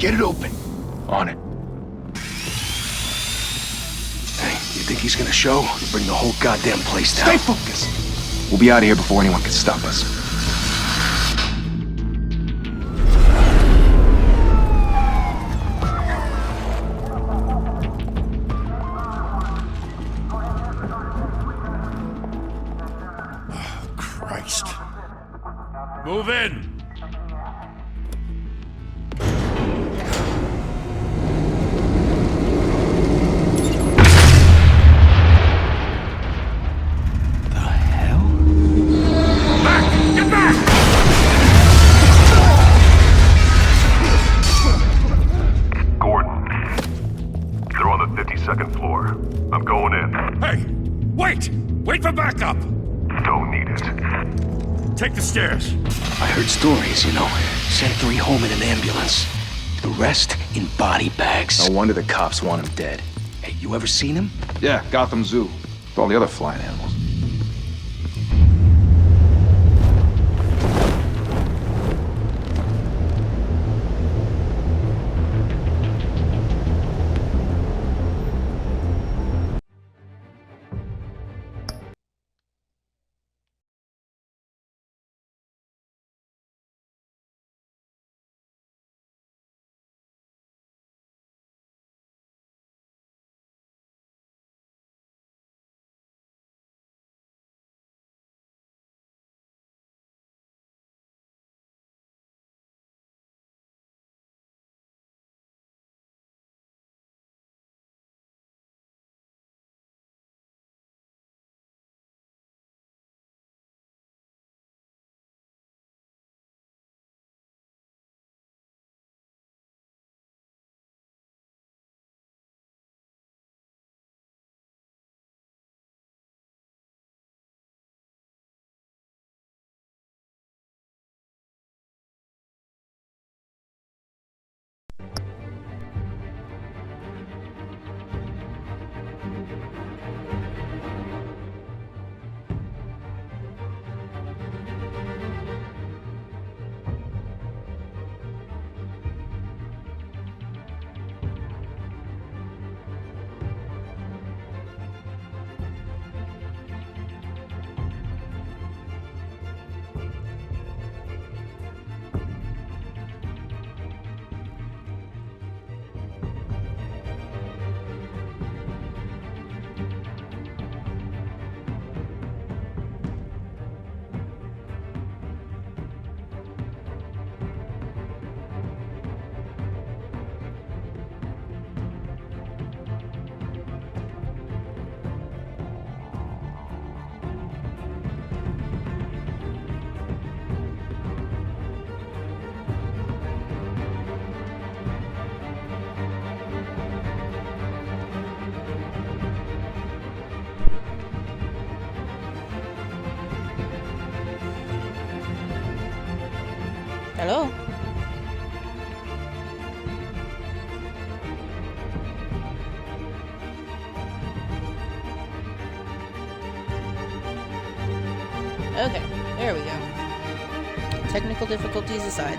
Get it open. On it. Hey, you think he's gonna show? Or bring the whole goddamn place down? Stay focused! We'll be out of here before anyone can stop us. Christ. Move in! Second floor. I'm going in. Hey! Wait! Wait for backup! Don't need it. Take the stairs. I heard stories, you know. Sent 3 home in an ambulance. The rest in body bags. No wonder the cops want him dead. Hey, you ever seen him? Yeah, Gotham Zoo. With all the other flying animals. Hello? Okay, there we go. Technical difficulties aside.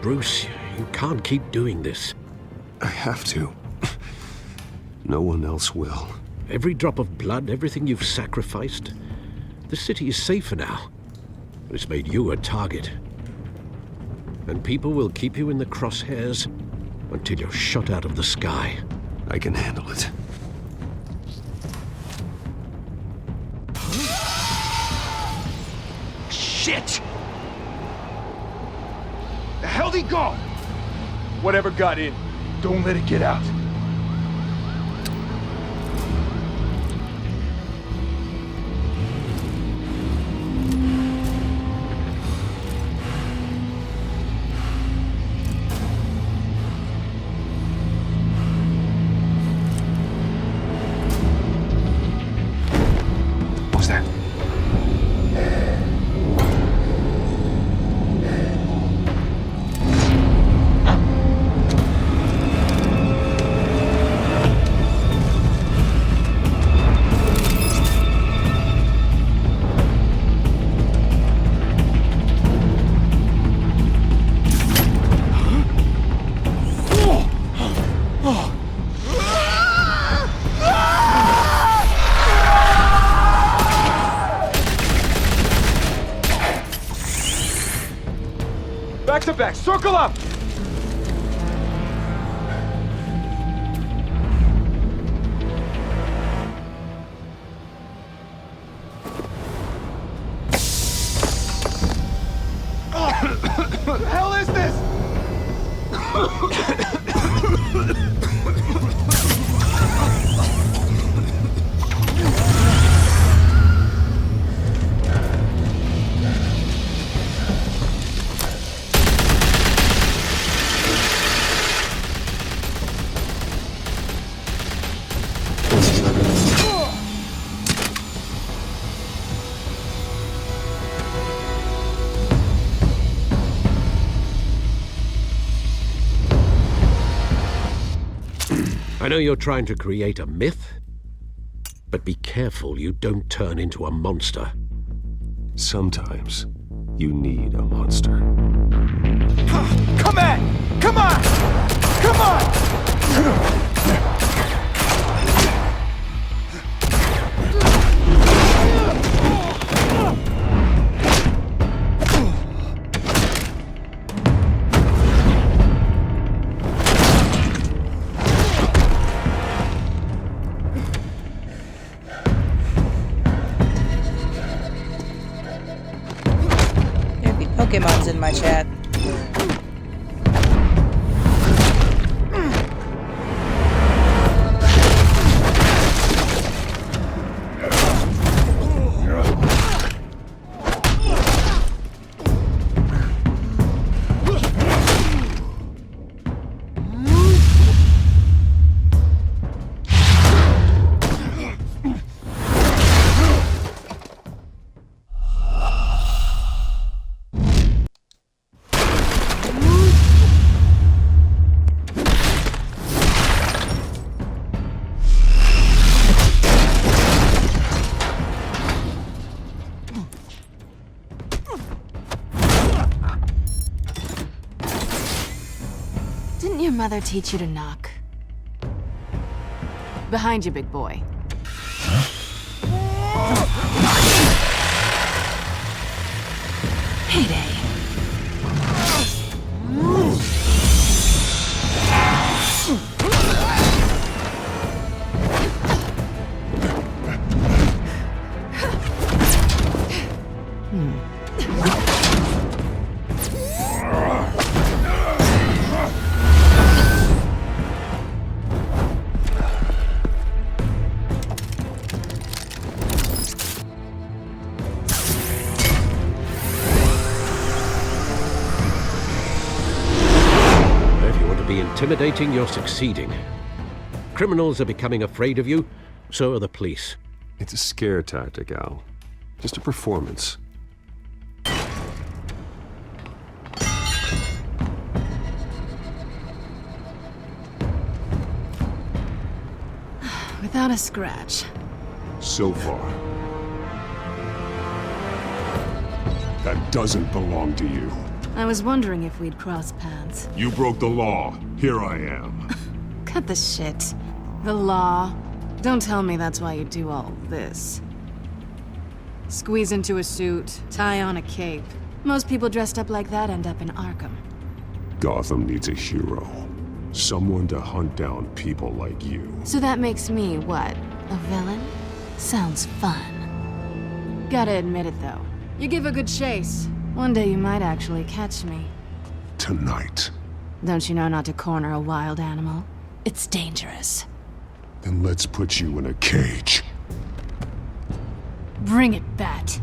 Bruce, you can't keep doing this. I have to. No one else will. Every drop of blood, everything you've sacrificed. The city is safer now. It's made you a target. And people will keep you in the crosshairs until you're shot out of the sky. I can handle it. Shit! The hell'd he go? Whatever got in, don't let it get out. Who's that? Back to back, circle up! What the hell is this? I know you're trying to create a myth, but be careful you don't turn into a monster. Sometimes you need a monster. Come on! Come on! Come on! There'd be Pokemons in my chat. Didn't your mother teach you to knock? Behind you, big boy. Heyday. Intimidating, you're succeeding. Criminals are becoming afraid of you, so are the police. It's a scare tactic, Al. Just a performance. Without a scratch. So far. That doesn't belong to you. I was wondering if we'd cross paths. You broke the law. Here I am. Cut the shit. The law. Don't tell me that's why you do all this. Squeeze into a suit, tie on a cape. Most people dressed up like that end up in Arkham. Gotham needs a hero. Someone to hunt down people like you. So that makes me, what, a villain? Sounds fun. Gotta admit it, though. You give a good chase. One day you might actually catch me. Tonight. Don't you know not to corner a wild animal? It's dangerous. Then let's put you in a cage. Bring it, Bat.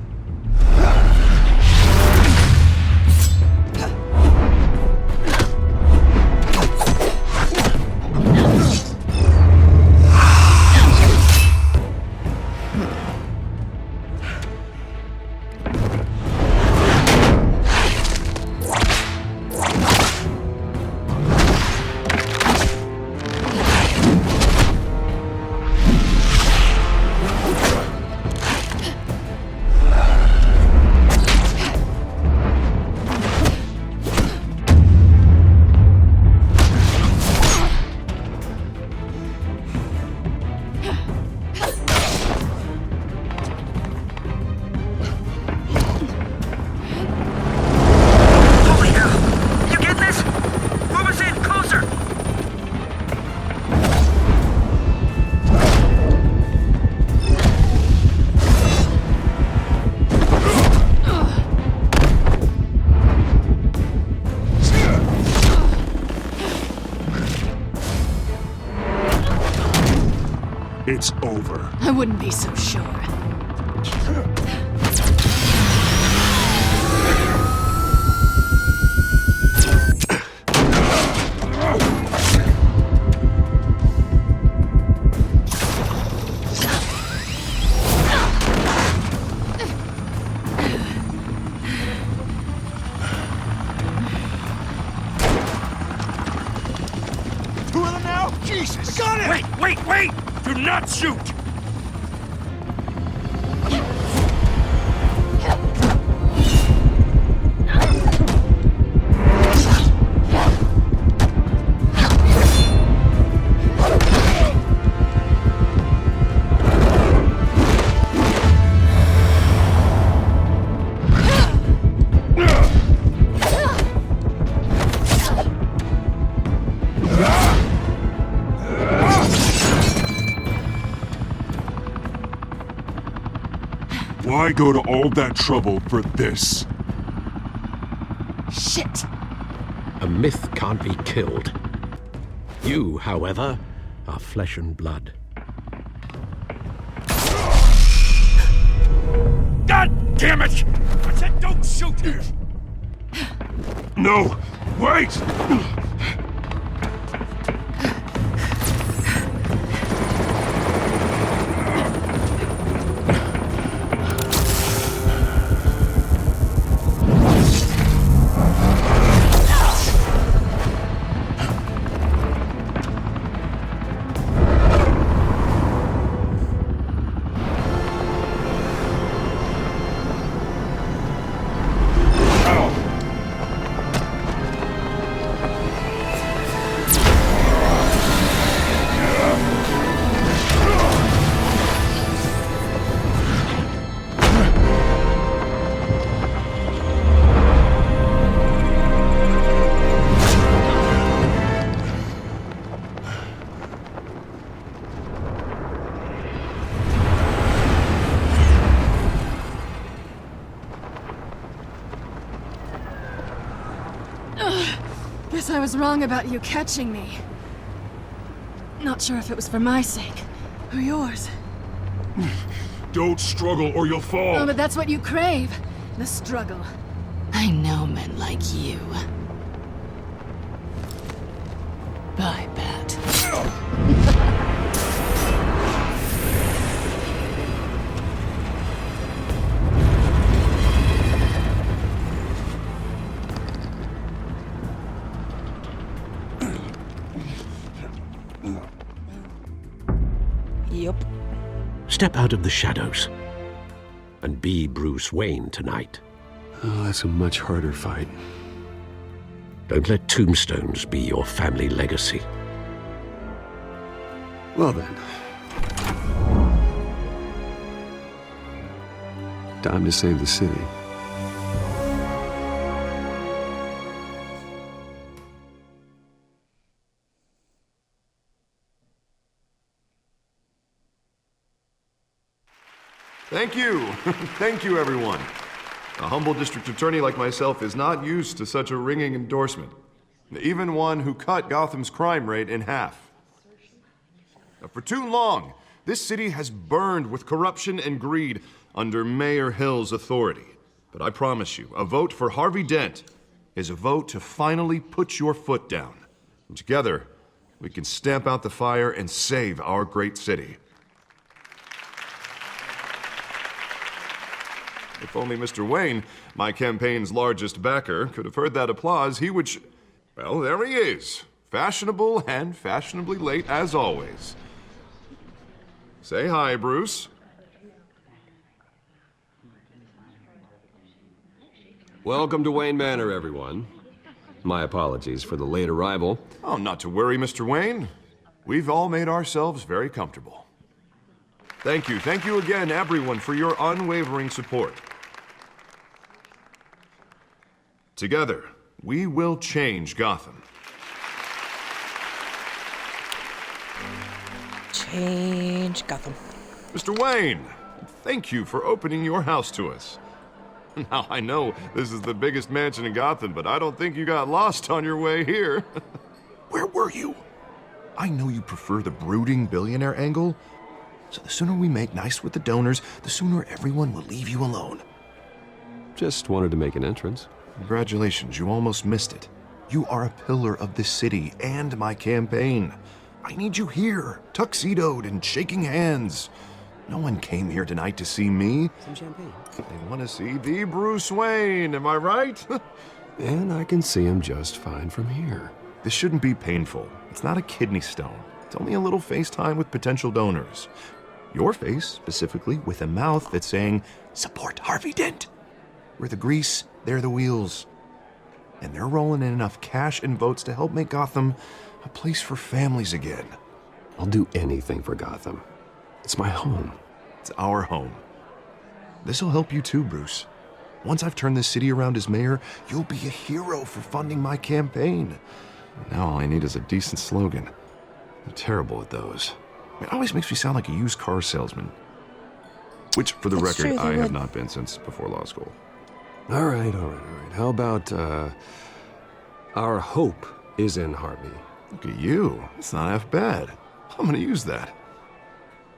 It's over. I wouldn't be so sure. Two of them now? Jesus! Got it! Wait, wait, wait! Do not shoot! Why go to all that trouble for this? Shit! A myth can't be killed. You, however, are flesh and blood. God damn it! I said don't shoot her! No! Wait! Guess I was wrong about you catching me. Not sure if it was for my sake, or yours. Don't struggle or you'll fall! Oh, but that's what you crave. The struggle. I know men like you. Bye, Bat. Yup. Step out of the shadows and be Bruce Wayne tonight. Oh, that's a much harder fight. Don't let tombstones be your family legacy. Well then. Time to save the city. Thank you. Thank you, everyone. A humble district attorney like myself is not used to such a ringing endorsement. Even one who cut Gotham's crime rate in half. For too long, this city has burned with corruption and greed under Mayor Hill's authority. But I promise you, a vote for Harvey Dent is a vote to finally put your foot down. And together, we can stamp out the fire and save our great city. If only Mr. Wayne, my campaign's largest backer, could have heard that applause, he would well, there he is. Fashionable and fashionably late as always. Say hi, Bruce. Welcome to Wayne Manor, everyone. My apologies for the late arrival. Oh, not to worry, Mr. Wayne. We've all made ourselves very comfortable. Thank you again, everyone, for your unwavering support. Together, we will change Gotham. Change Gotham. Mr. Wayne, thank you for opening your house to us. Now, I know this is the biggest mansion in Gotham, but I don't think you got lost on your way here. Where were you? I know you prefer the brooding billionaire angle, so the sooner we make nice with the donors, the sooner everyone will leave you alone. Just wanted to make an entrance. Congratulations, you almost missed it. You are a pillar of this city and my campaign. I need you here, tuxedoed and shaking hands. No one came here tonight to see me. Some champagne. They want to see the Bruce Wayne, am I right? And I can see him just fine from here. This shouldn't be painful. It's not a kidney stone. It's only a little FaceTime with potential donors. Your face, specifically, with a mouth that's saying, support Harvey Dent. We're the grease, they're the wheels. And they're rolling in enough cash and votes to help make Gotham a place for families again. I'll do anything for Gotham. It's my home. It's our home. This'll help you too, Bruce. Once I've turned this city around as mayor, you'll be a hero for funding my campaign. Now all I need is a decent slogan. I'm terrible at those. It always makes me sound like a used car salesman. Which, for the That's record, true, I they have would. not been since before law school. All right. How about, our hope is in Harvey? Look at you. It's not half bad. I'm gonna use that.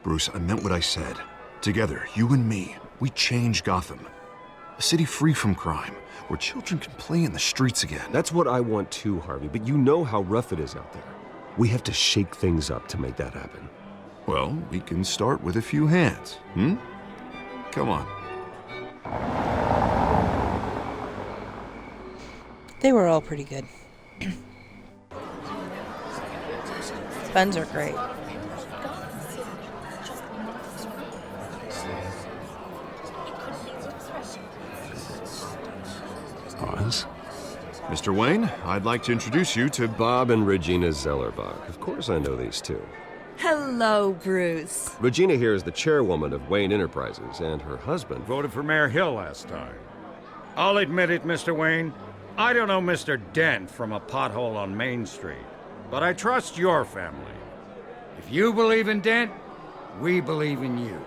Bruce, I meant what I said. Together, you and me, we change Gotham. A city free from crime, where children can play in the streets again. That's what I want too, Harvey, but you know how rough it is out there. We have to shake things up to make that happen. Well, we can start with a few hands, Come on. They were all pretty good. Buns are great. Pause. Mr. Wayne, I'd like to introduce you to Bob and Regina Zellerbach. Of course I know these two. Hello, Bruce. Regina here is the chairwoman of Wayne Enterprises, and her husband... Voted for Mayor Hill last time. I'll admit it, Mr. Wayne. I don't know Mr. Dent from a pothole on Main Street, but I trust your family. If you believe in Dent, we believe in you.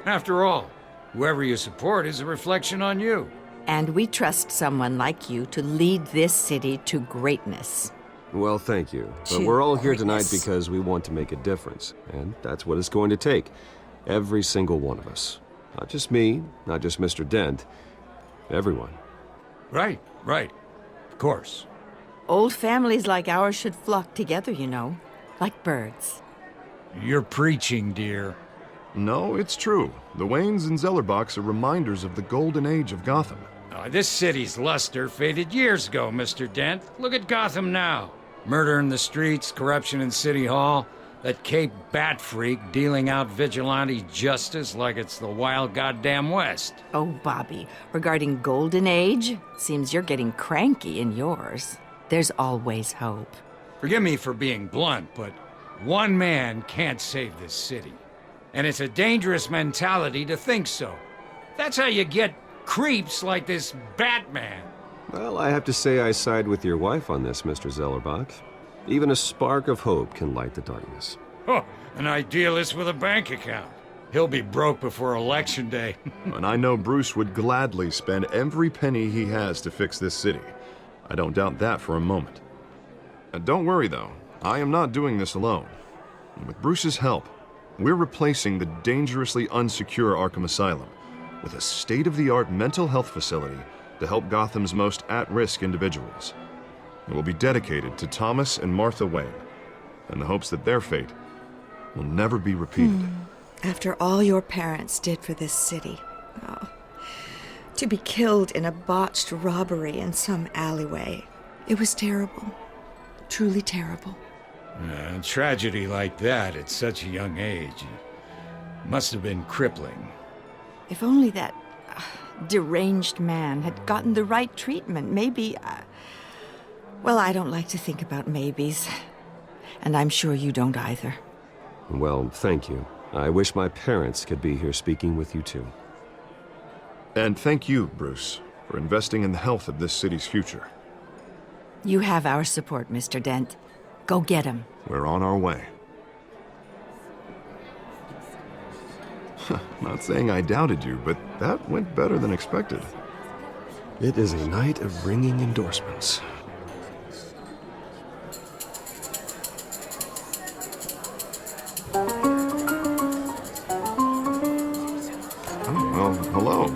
After all, whoever you support is a reflection on you. And we trust someone like you to lead this city to greatness. Well, thank you. But To we're all here tonight greatness. because we want to make a difference. And that's what it's going to take. Every single one of us. Not just me, not just Mr. Dent. Everyone. Right. Of course. Old families like ours should flock together, you know, like birds. You're preaching, dear. No, it's true. The Waynes and Zellerbachs are reminders of the golden age of Gotham. This city's luster faded years ago, Mr. Dent. Look at Gotham now. Murder in the streets, corruption in City Hall, that Cape Bat freak dealing out vigilante justice like it's the wild goddamn West. Oh, Bobby, regarding Golden Age, seems you're getting cranky in yours. There's always hope. Forgive me for being blunt, but one man can't save this city. And it's a dangerous mentality to think so. That's how you get creeps like this Batman. Well, I have to say I side with your wife on this, Mr. Zellerbach. Even a spark of hope can light the darkness. Oh, an idealist with a bank account. He'll be broke before Election Day. And I know Bruce would gladly spend every penny he has to fix this city. I don't doubt that for a moment. Don't worry, though. I am not doing this alone. With Bruce's help, we're replacing the dangerously unsecure Arkham Asylum with a state-of-the-art mental health facility to help Gotham's most at-risk individuals. It will be dedicated to Thomas and Martha Wayne, in the hopes that their fate will never be repeated. After all your parents did for this city. Oh, to be killed in a botched robbery in some alleyway. It was terrible. Truly terrible. A tragedy like that at such a young age must have been crippling. If only that deranged man had gotten the right treatment, maybe... well, I don't like to think about maybes. And I'm sure you don't either. Well, thank you. I wish my parents could be here speaking with you too. And thank you, Bruce, for investing in the health of this city's future. You have our support, Mr. Dent. Go get him. We're on our way. Not saying I doubted you, but that went better than expected. It is a night of ringing endorsements. Well, hello.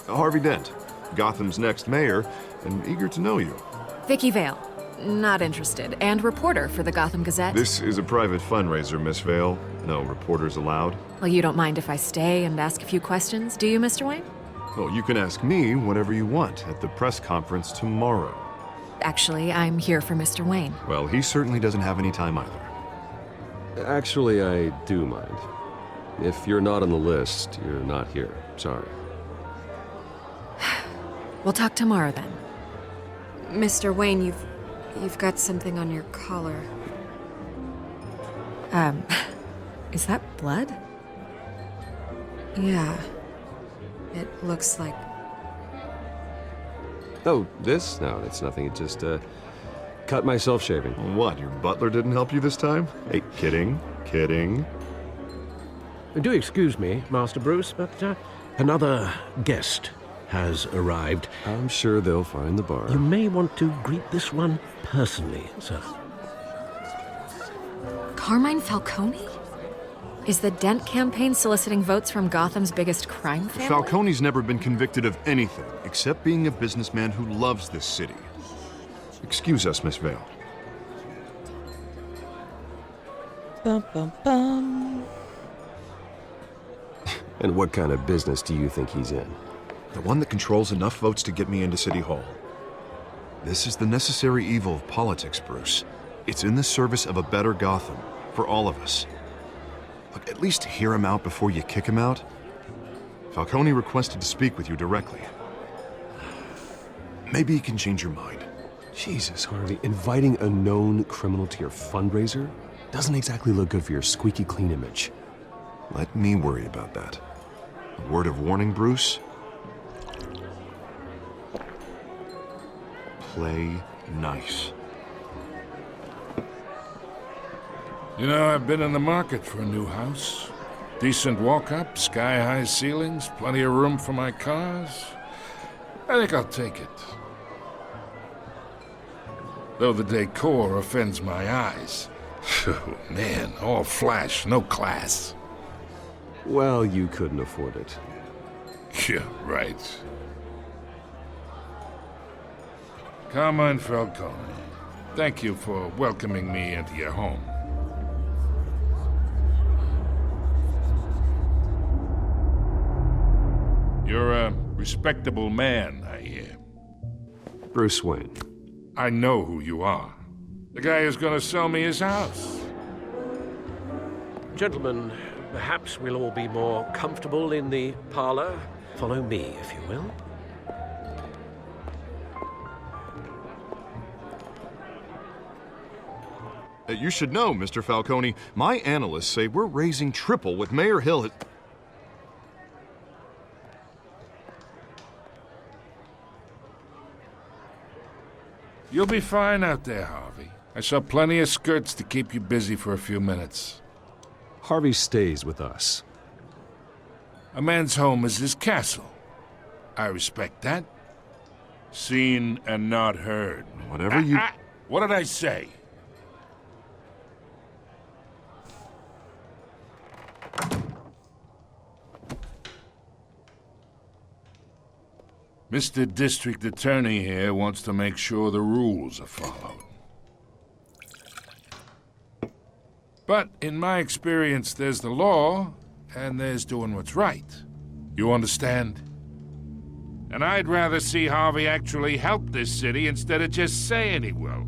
Harvey Dent, Gotham's next mayor, and eager to know you. Vicky Vale. Not interested. And reporter for the Gotham Gazette. This is a private fundraiser, Miss Vale. No reporters allowed. Well, you don't mind if I stay and ask a few questions, do you, Mr. Wayne? Well, you can ask me whatever you want at the press conference tomorrow. Actually, I'm here for Mr. Wayne. Well, he certainly doesn't have any time either. Actually, I do mind. If you're not on the list, you're not here. Sorry. We'll talk tomorrow then. Mr. Wayne, you've got something on your collar. Is that blood? Yeah. It looks like... Oh, this? No, it's nothing. It just, cut myself shaving. What, your butler didn't help you this time? Hey, kidding. Do excuse me, Master Bruce, but another guest has arrived. I'm sure they'll find the bar. You may want to greet this one personally, sir. Carmine Falcone? Is the Dent campaign soliciting votes from Gotham's biggest crime family? Falcone's never been convicted of anything except being a businessman who loves this city. Excuse us, Miss Vale. Bum, bum, bum. And what kind of business do you think he's in? The one that controls enough votes to get me into City Hall. This is the necessary evil of politics, Bruce. It's in the service of a better Gotham, for all of us. Look, at least hear him out before you kick him out. Falcone requested to speak with you directly. Maybe he can change your mind. Jesus, Harvey, inviting a known criminal to your fundraiser doesn't exactly look good for your squeaky clean image. Let me worry about that. A word of warning, Bruce? Play nice. You know, I've been in the market for a new house. Decent walk-up, sky-high ceilings, plenty of room for my cars. I think I'll take it. Though the decor offends my eyes. Oh, man, all flash, no class. Well, you couldn't afford it. Yeah, right. Carmine Falcone, thank you for welcoming me into your home. You're a respectable man, I hear. Bruce Wayne. I know who you are. The guy who's gonna sell me his house. Gentlemen, perhaps we'll all be more comfortable in the parlor. Follow me, if you will. You should know, Mr. Falcone, my analysts say we're raising triple what Mayor Hill had... You'll be fine out there, Harvey. I saw plenty of skirts to keep you busy for a few minutes. Harvey stays with us. A man's home is his castle. I respect that. Seen and not heard. Whatever you... What did I say? Mr. District Attorney here wants to make sure the rules are followed. But in my experience, there's the law, and there's doing what's right. You understand? And I'd rather see Harvey actually help this city instead of just saying he will.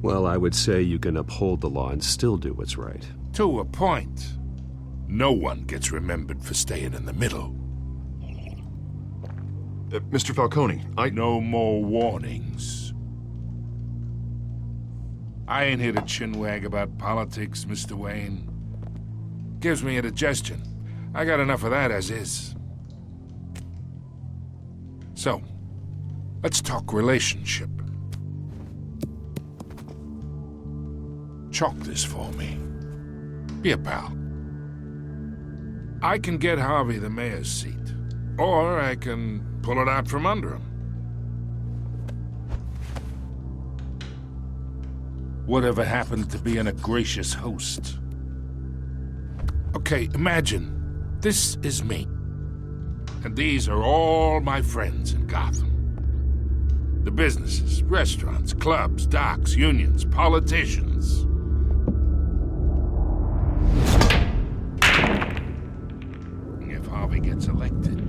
Well, I would say you can uphold the law and still do what's right. To a point. No one gets remembered for staying in the middle. Mr. Falcone, No more warnings. I ain't here to chinwag about politics, Mr. Wayne. Gives me indigestion. I got enough of that as is. So, let's talk relationship. Chalk this for me. Be a pal. I can get Harvey the mayor's seat, or I can pull it out from under him. Whatever happened to being a gracious host? Okay, imagine this is me. And these are all my friends in Gotham. The businesses, restaurants, clubs, docks, unions, politicians. If Harvey gets elected...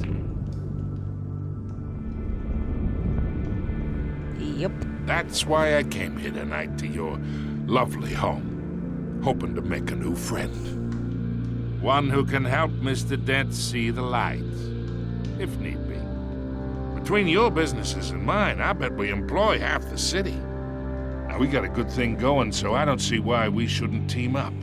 Yep. That's why I came here tonight to your lovely home, hoping to make a new friend. One who can help Mr. Dent see the light, if need be. Between your businesses and mine, I bet we employ half the city. Now, we got a good thing going, so I don't see why we shouldn't team up.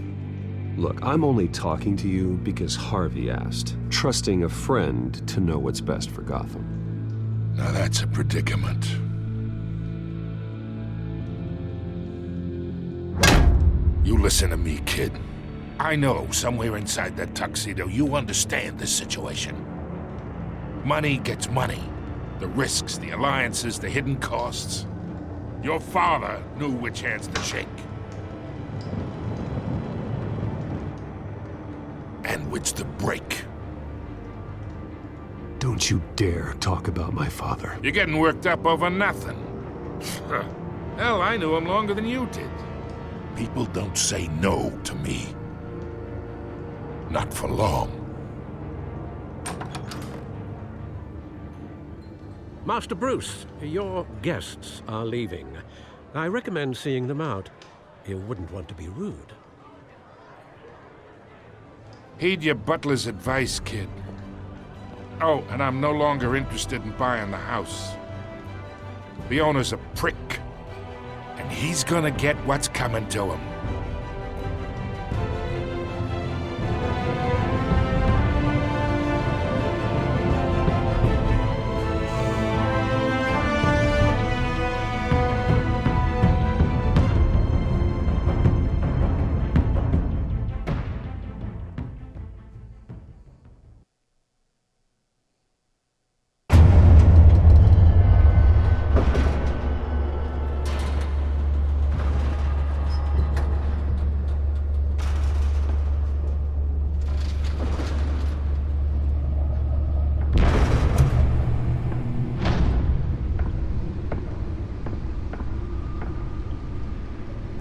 Look, I'm only talking to you because Harvey asked, trusting a friend to know what's best for Gotham. Now that's a predicament. You listen to me, kid. I know somewhere inside that tuxedo you understand this situation. Money gets money. The risks, the alliances, the hidden costs. Your father knew which hands to shake. And which to break. Don't you dare talk about my father. You're getting worked up over nothing. Hell, I knew him longer than you did. People don't say no to me. Not for long. Master Bruce, your guests are leaving. I recommend seeing them out. You wouldn't want to be rude. Heed your butler's advice, kid. Oh, and I'm no longer interested in buying the house. The owner's a prick. And he's gonna get what's coming to him.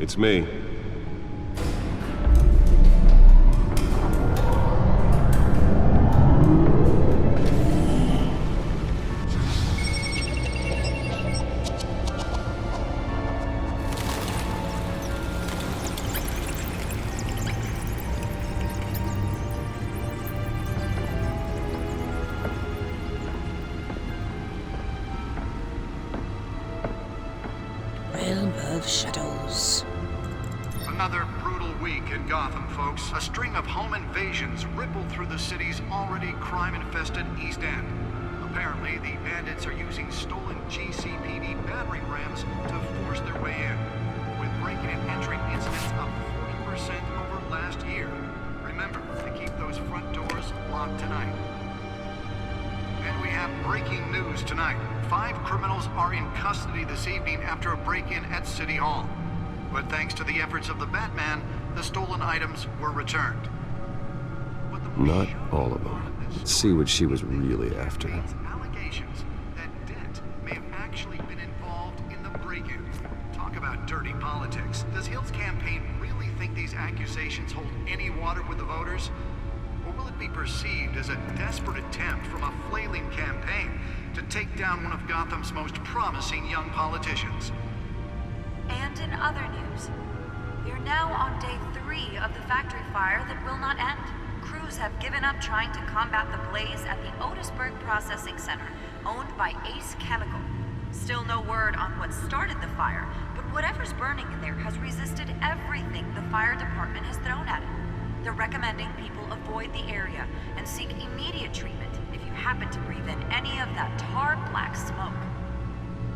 It's me. Realm of Shadows. Another brutal week in Gotham, folks. A string of home invasions rippled through the city's already crime-infested East End. Apparently, the bandits are using stolen GCPD battering rams to force their way in, with breaking and entering incidents up 40% over last year. Remember to keep those front doors locked tonight. And we have breaking news tonight. 5 criminals are in custody this evening after a break-in at City Hall. But thanks to the efforts of the Batman, the stolen items were returned. Not all of them. Let's see what she was really after. Allegations that Dent may have actually been involved in the break-in. Talk about dirty politics. Does Hill's campaign really think these accusations hold any water with the voters? Or will it be perceived as a desperate attempt from a flailing campaign to take down one of Gotham's most promising young politicians? And in other news, we are now on day 3 of the factory fire that will not end. Crews have given up trying to combat the blaze at the Otisburg Processing Center, owned by Ace Chemical. Still no word on what started the fire, but whatever's burning in there has resisted everything the fire department has thrown at it. They're recommending people avoid the area and seek immediate treatment if you happen to breathe in any of that tar black smoke.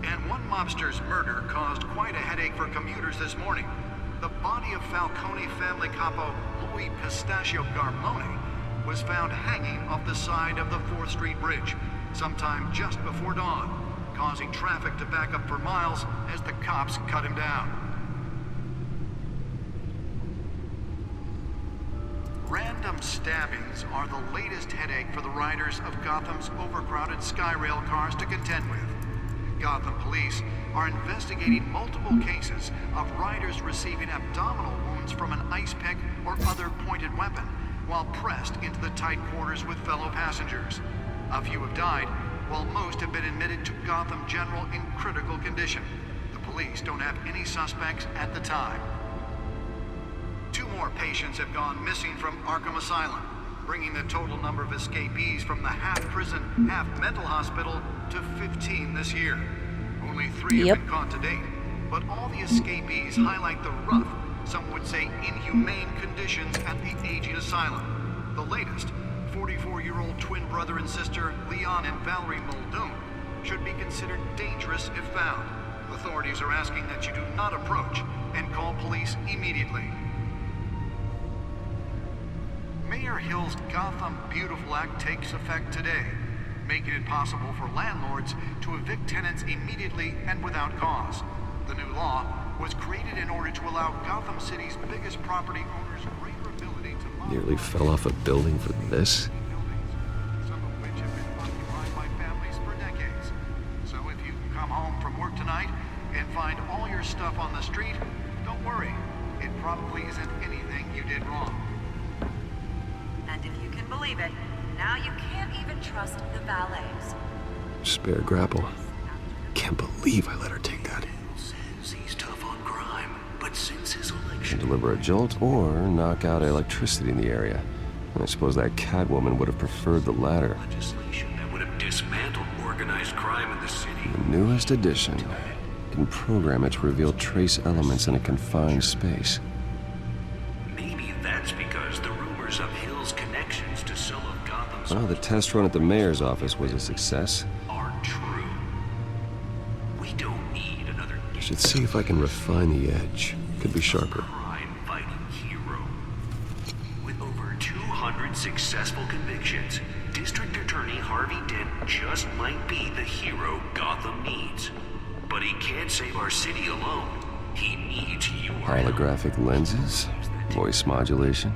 And one mobster's murder caused quite a headache for commuters this morning. The body of Falcone family capo Louis Pistachio Garmone was found hanging off the side of the 4th Street Bridge sometime just before dawn, causing traffic to back up for miles as the cops cut him down. Random stabbings are the latest headache for the riders of Gotham's overcrowded Skyrail cars to contend with. Gotham police are investigating multiple cases of riders receiving abdominal wounds from an ice pick or other pointed weapon while pressed into the tight quarters with fellow passengers. A few have died, while most have been admitted to Gotham General in critical condition. The police don't have any suspects at the time. 2 more patients have gone missing from Arkham Asylum, bringing the total number of escapees from the half-prison, half-mental hospital to 15 this year. Only 3 have been caught to date, but all the escapees highlight the rough, some would say inhumane conditions at the aging asylum. The latest, 44-year-old twin brother and sister Leon and Valerie Muldoon, should be considered dangerous if found. Authorities are asking that you do not approach and call police immediately. Mayor Hill's Gotham Beautiful Act takes effect today, making it possible for landlords to evict tenants immediately and without cause. The new law was created in order to allow Gotham City's biggest property owners greater ability to Nearly fell off a building for this? some of which have been occupied by families for decades. So if you come home from work tonight and find all your stuff on the street, don't worry. It probably isn't anything you did wrong. And if you can believe it, now you can't even trust the valets. Spare grapple. Can't believe I let her take that. Says he's tough on crime, but since his election... Can deliver a jolt or knock out electricity in the area. I suppose that Catwoman would have preferred the latter. legislation that would have dismantled organized crime in the city. The newest edition can program it to reveal trace elements in a confined space. Maybe that's because the rumors of Hill's connections to some of Gotham's... Well, the test run at the mayor's office was a success. ...aren't true. We don't need another... I should see if I can refine the edge. Could be sharper. crime-fighting hero. With over 200 successful convictions, District Attorney Harvey Dent just might be the hero Gotham needs. But he can't save our city alone. He needs your help. Holographic lenses, voice modulation.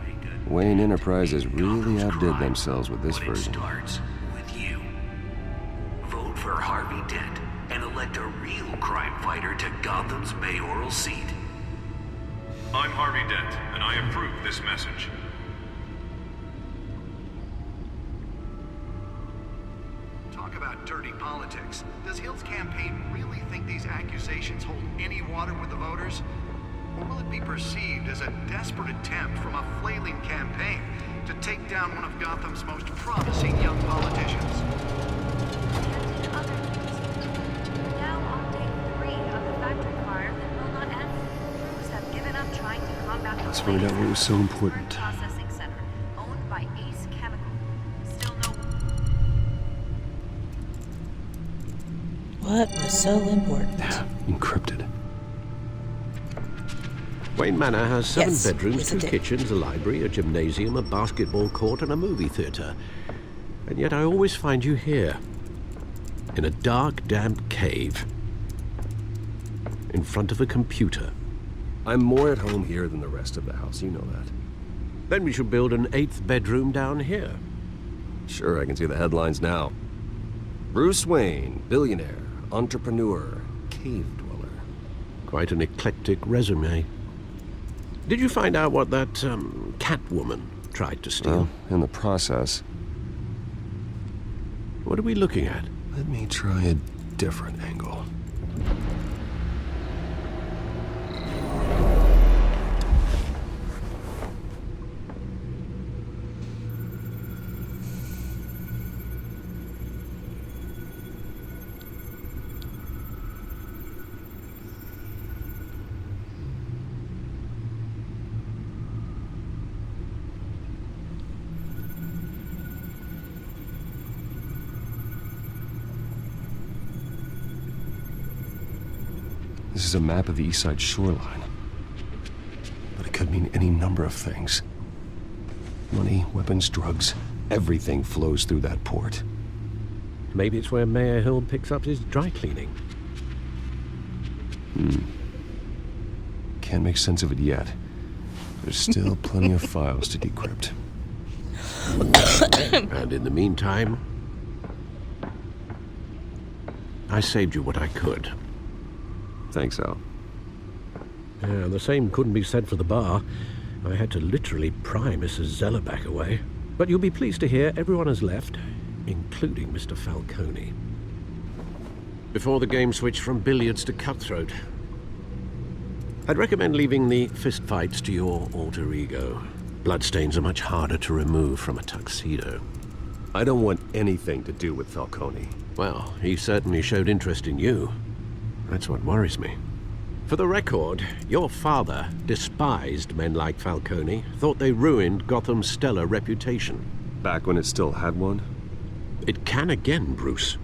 Wayne Enterprises really outdid themselves with this version. Starts with you. Vote for Harvey Dent and elect a real crime fighter to Gotham's mayoral seat. I'm Harvey Dent, and I approve this message. Talk about dirty politics. Does Hill's campaign really think these accusations hold any water with the voters? Or will it be perceived as a desperate attempt from a flailing campaign to take down one of Gotham's most promising young politicians? And in other news, we're now on day 3 of the factory fire that will not end. Crews have given up trying to combat the Let's find out what was so important. processing center, owned by Ace Chemical. Still no... What was so important? Encrypted. Wayne Manor has 7 Yes, bedrooms, yes, 2 it did. kitchens, a library, a gymnasium, a basketball court, and a movie theatre. And yet I always find you here. In a dark, damp cave. In front of a computer. I'm more at home here than the rest of the house, you know that. Then we should build an 8th bedroom down here. Sure, I can see the headlines now. Bruce Wayne, billionaire, entrepreneur, cave dweller. Quite an eclectic resume. Did you find out what that, cat woman tried to steal? Well, in the process. What are we looking at? Let me try a different angle. This is a map of the east side shoreline. But it could mean any number of things. Money, weapons, drugs, everything flows through that port. Maybe it's where Mayor Hill picks up his dry cleaning. Can't make sense of it yet. There's still plenty of files to decrypt. And in the meantime, I saved you what I could. Thanks, Al. Yeah, the same couldn't be said for the bar. I had to literally pry Mrs. Zellerback away. But you'll be pleased to hear everyone has left, including Mr. Falcone. Before the game switched from billiards to cutthroat. I'd recommend leaving the fistfights to your alter ego. Bloodstains are much harder to remove from a tuxedo. I don't want anything to do with Falcone. Well, he certainly showed interest in you. That's what worries me. For the record, your father despised men like Falcone, thought they ruined Gotham's stellar reputation. Back when it still had one? It can again, Bruce.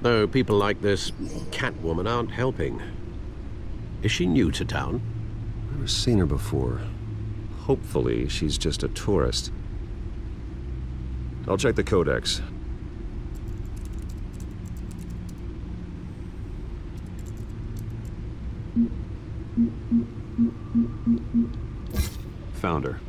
Though people like this Catwoman aren't helping. Is she new to town? Never seen her before. Hopefully, she's just a tourist. I'll check the codex. Found her.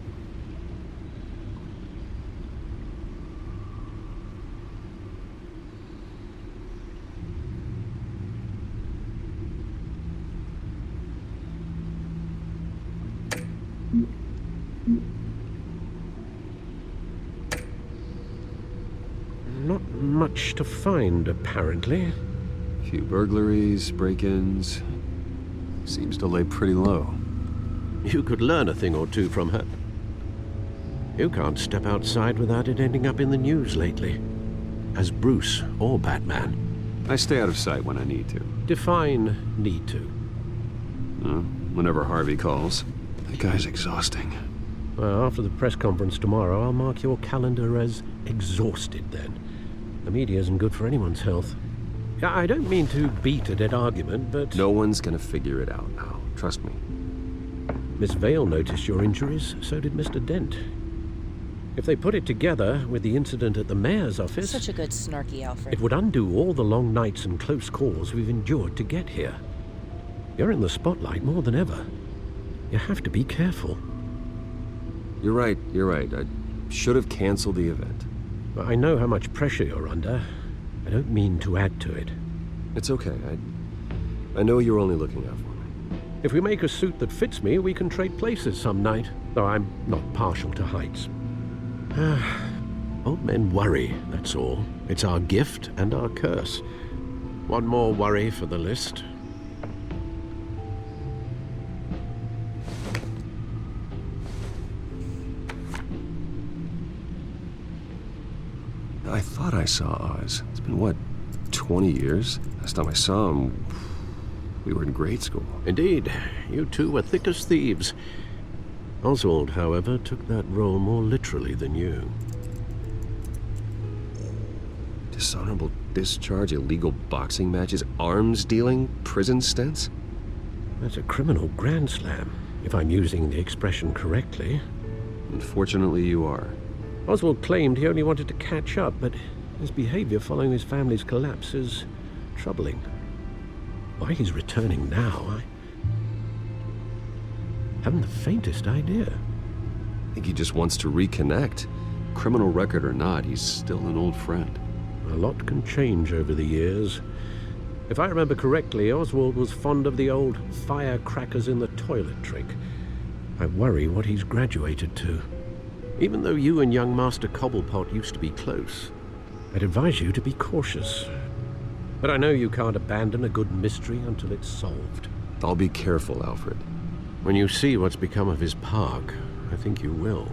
Not much to find, apparently. Few burglaries, break-ins. Seems to lay pretty low. You could learn a thing or two from her. You can't step outside without it ending up in the news lately. As Bruce or Batman. I stay out of sight when I need to. Define need to. Whenever Harvey calls. That guy's exhausting. Well, after the press conference tomorrow, I'll mark your calendar as exhausted then. The media isn't good for anyone's health. I don't mean to beat a dead argument, but... No one's gonna figure it out now. Trust me. Miss Vale noticed your injuries, so did Mr. Dent. If they put it together with the incident at the mayor's office... Such a good snarky Alfred. It would undo all the long nights and close calls we've endured to get here. You're in the spotlight more than ever. You have to be careful. You're right. I should have canceled the event. I know how much pressure you're under. I don't mean to add to it. It's okay. I know you're only looking out for me. If we make a suit that fits me, we can trade places some night, though I'm not partial to heights. Old men worry, that's all. It's our gift and our curse. One more worry for the list. I thought I saw Oz. It's been, what, 20 years? Last time I saw him, we were in grade school. Indeed. You two were thick as thieves. Oswald, however, took that role more literally than you. Dishonorable discharge illegal boxing matches, arms dealing, prison stints? That's a criminal grand slam, if I'm using the expression correctly. Unfortunately, you are. Oswald claimed he only wanted to catch up, but his behavior following his family's collapse is troubling. Why he's returning now, I haven't the faintest idea. I think he just wants to reconnect. Criminal record or not, he's still an old friend. A lot can change over the years. If I remember correctly, Oswald was fond of the old firecrackers in the toilet trick. I worry what he's graduated to. Even though you and young Master Cobblepot used to be close, I'd advise you to be cautious. But I know you can't abandon a good mystery until it's solved. I'll be careful, Alfred. When you see what's become of his park, I think you will.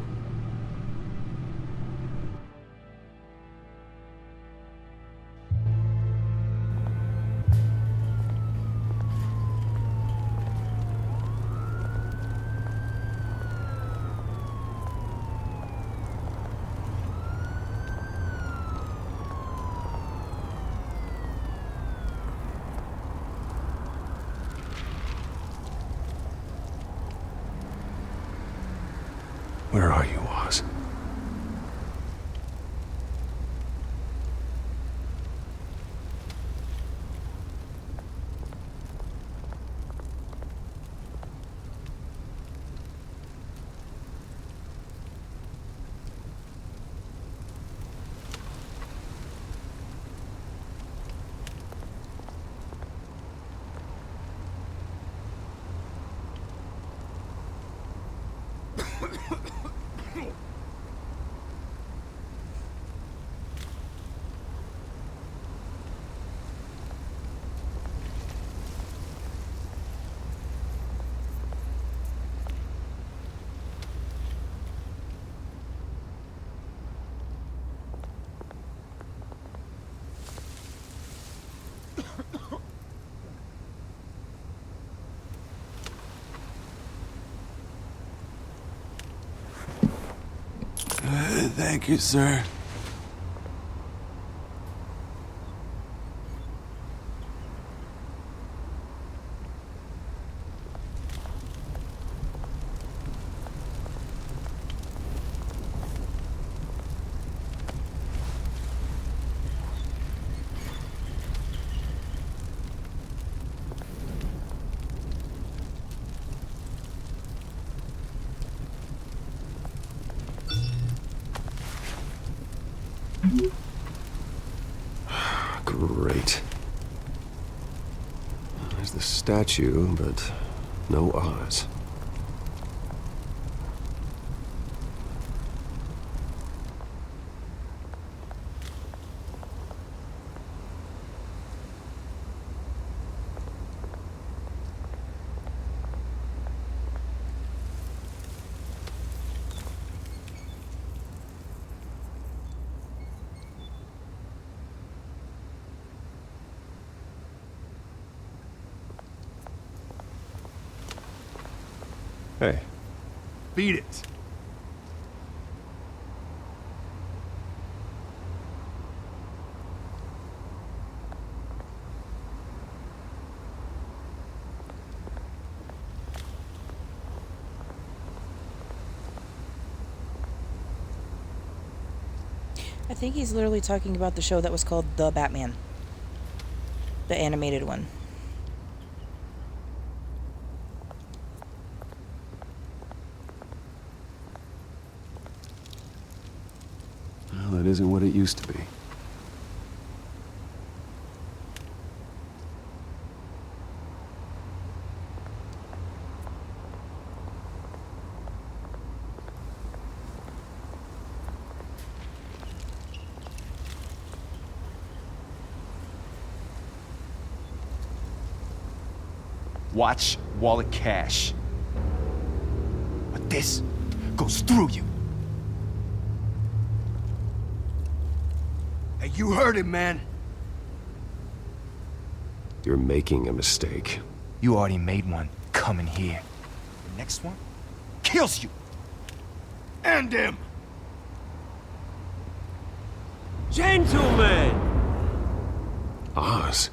Where are you, Oz? Thank you, sir. Great. There's the statue, but no Oz. Hey. Beat it. I think he's literally talking about the show that was called The Batman. The animated one. Well, that isn't what it used to be. Watch wallet cash. But this goes through you. Hey, you heard it, man. You're making a mistake. You already made one coming here. The next one kills you. And him. Gentlemen! Oz.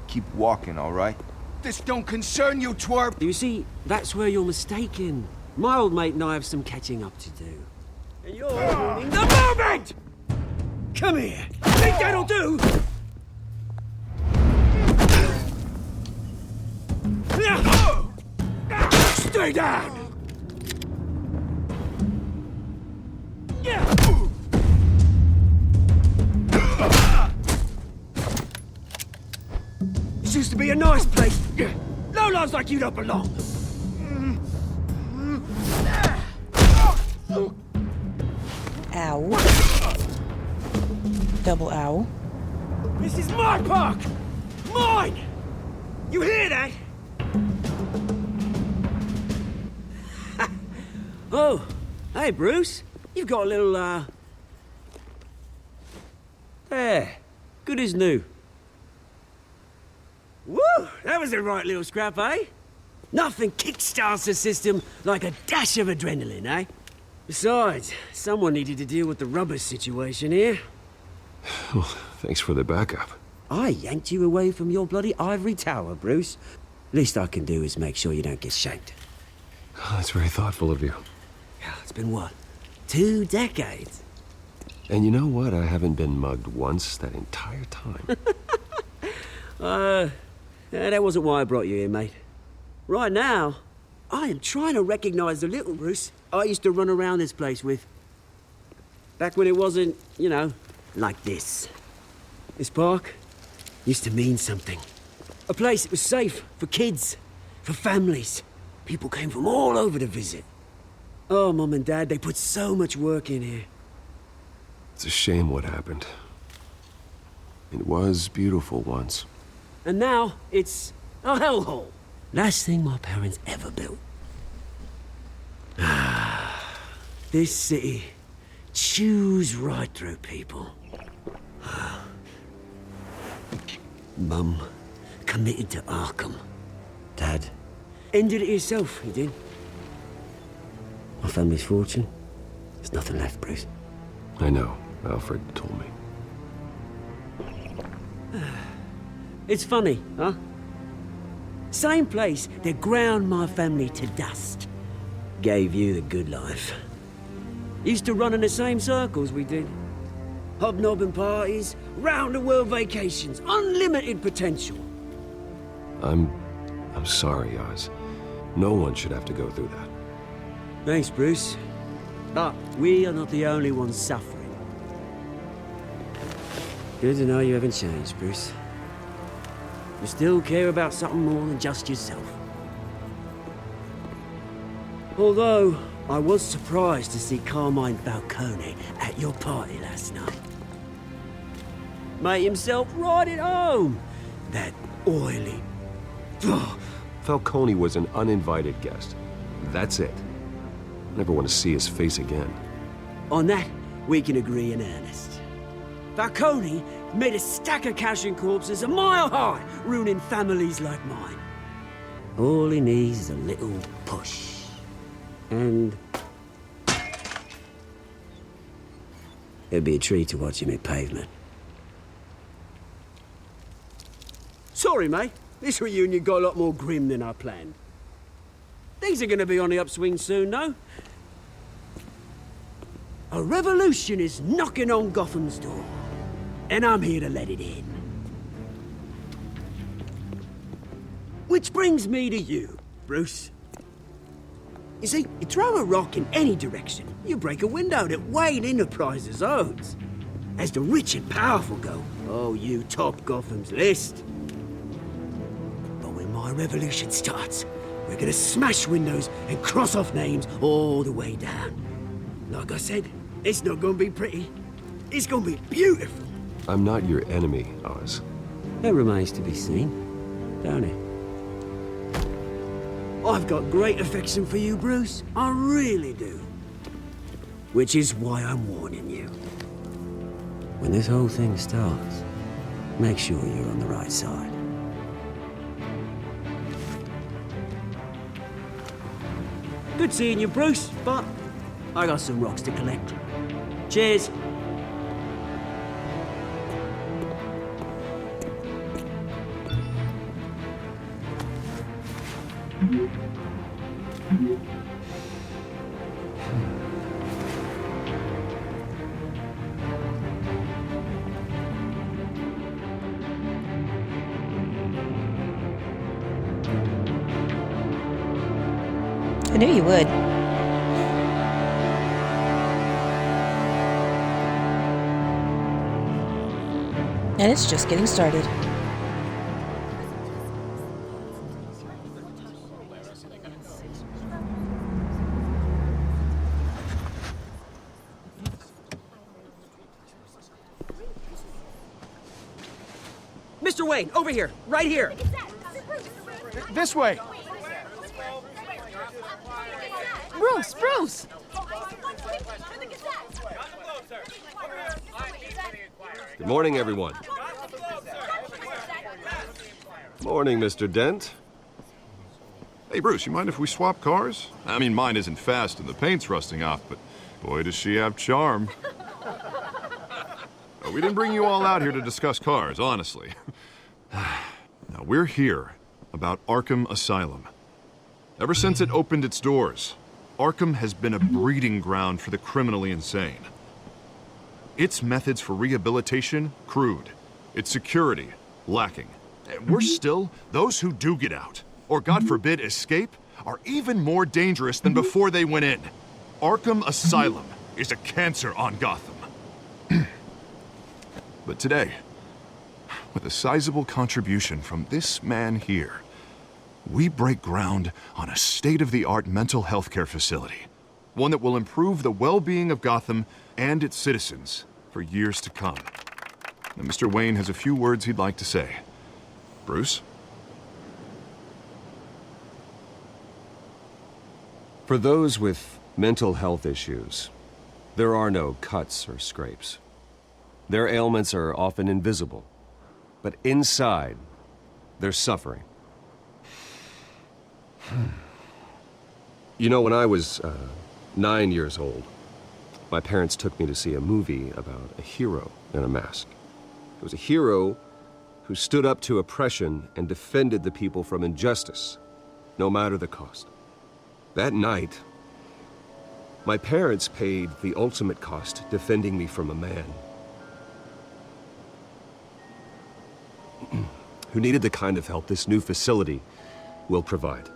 Keep walking, all right? This don't concern you, twerp! You see, that's where you're mistaken. My old mate and I have some catching up to do. And you're ruining the moment! Come here. Think that'll do? Stay down! This used to be a nice place. No lives like you don't belong. Ow. Double ow. This is my park! Mine! You hear that? Oh, hey, Bruce. You've got a little, There. Good as new. Woo! That was a right little scrap, eh? Nothing kickstarts the system like a dash of adrenaline, eh? Besides, someone needed to deal with the rubber situation here. Well, thanks for the backup. I yanked you away from your bloody ivory tower, Bruce. Least I can do is make sure you don't get shanked. Oh, that's very thoughtful of you. Yeah, it's been what? 2 decades? And you know what? I haven't been mugged once that entire time. That wasn't why I brought you here, mate. Right now, I am trying to recognize the little Bruce I used to run around this place with. Back when it wasn't, you know, like this. This park used to mean something. A place that was safe for kids, for families. People came from all over to visit. Oh, Mum and Dad, they put so much work in here. It's a shame what happened. It was beautiful once. And now, it's a hellhole. Last thing my parents ever built. This city chews right through people. Mum committed to Arkham. Dad ended it himself, he did. My family's fortune, there's nothing left, Bruce. I know. Alfred told me. It's funny, huh? Same place that ground my family to dust. Gave you the good life. Used to run in the same circles we did. Hobnobbing parties, round-the-world vacations, unlimited potential. I'm sorry, Oz. No one should have to go through that. Thanks, Bruce. But we are not the only ones suffering. Good to know you haven't changed, Bruce. You still care about something more than just yourself. Although, I was surprised to see Carmine Falcone at your party last night. Made himself right at home. That oily... Falcone was an uninvited guest. That's it. Never want to see his face again. On that, we can agree in earnest. Falcone made a stack of cash and corpses a mile high, ruining families like mine. All he needs is a little push. And... it'd be a treat to watch him hit pavement. Sorry, mate. This reunion got a lot more grim than I planned. Things are gonna be on the upswing soon, though. A revolution is knocking on Gotham's door. And I'm here to let it in. Which brings me to you, Bruce. You see, you throw a rock in any direction, you break a window that Wayne Enterprises owns. As the rich and powerful go, oh, you top Gotham's list. But when my revolution starts, we're gonna smash windows and cross off names all the way down. Like I said, it's not gonna be pretty. It's gonna be beautiful. I'm not your enemy, Oz. That remains to be seen, don't it? I've got great affection for you, Bruce. I really do. Which is why I'm warning you. When this whole thing starts, make sure you're on the right side. Good seeing you, Bruce, but I got some rocks to collect. Cheers. I knew you would. And it's just getting started. Mr. Wayne, over here, right here. This way. Bruce! Good morning, everyone. Morning, Mr. Dent. Hey, Bruce, you mind if we swap cars? I mean, mine isn't fast and the paint's rusting off, but boy, does she have charm. We didn't bring you all out here to discuss cars, honestly. Now, we're here about Arkham Asylum. Ever since it opened its doors, Arkham has been a breeding ground for the criminally insane. Its methods for rehabilitation, crude. Its security, lacking. And worse still, those who do get out, or God forbid escape, are even more dangerous than before they went in. Arkham Asylum is a cancer on Gotham. But today, with a sizable contribution from this man here, we break ground on a state-of-the-art mental health care facility. One that will improve the well-being of Gotham and its citizens for years to come. Now, Mr. Wayne has a few words he'd like to say. Bruce? For those with mental health issues, there are no cuts or scrapes. Their ailments are often invisible, but inside, they're suffering. You know, when I was 9 years old, my parents took me to see a movie about a hero in a mask. It was a hero who stood up to oppression and defended the people from injustice, no matter the cost. That night, my parents paid the ultimate cost defending me from a man who needed the kind of help this new facility will provide.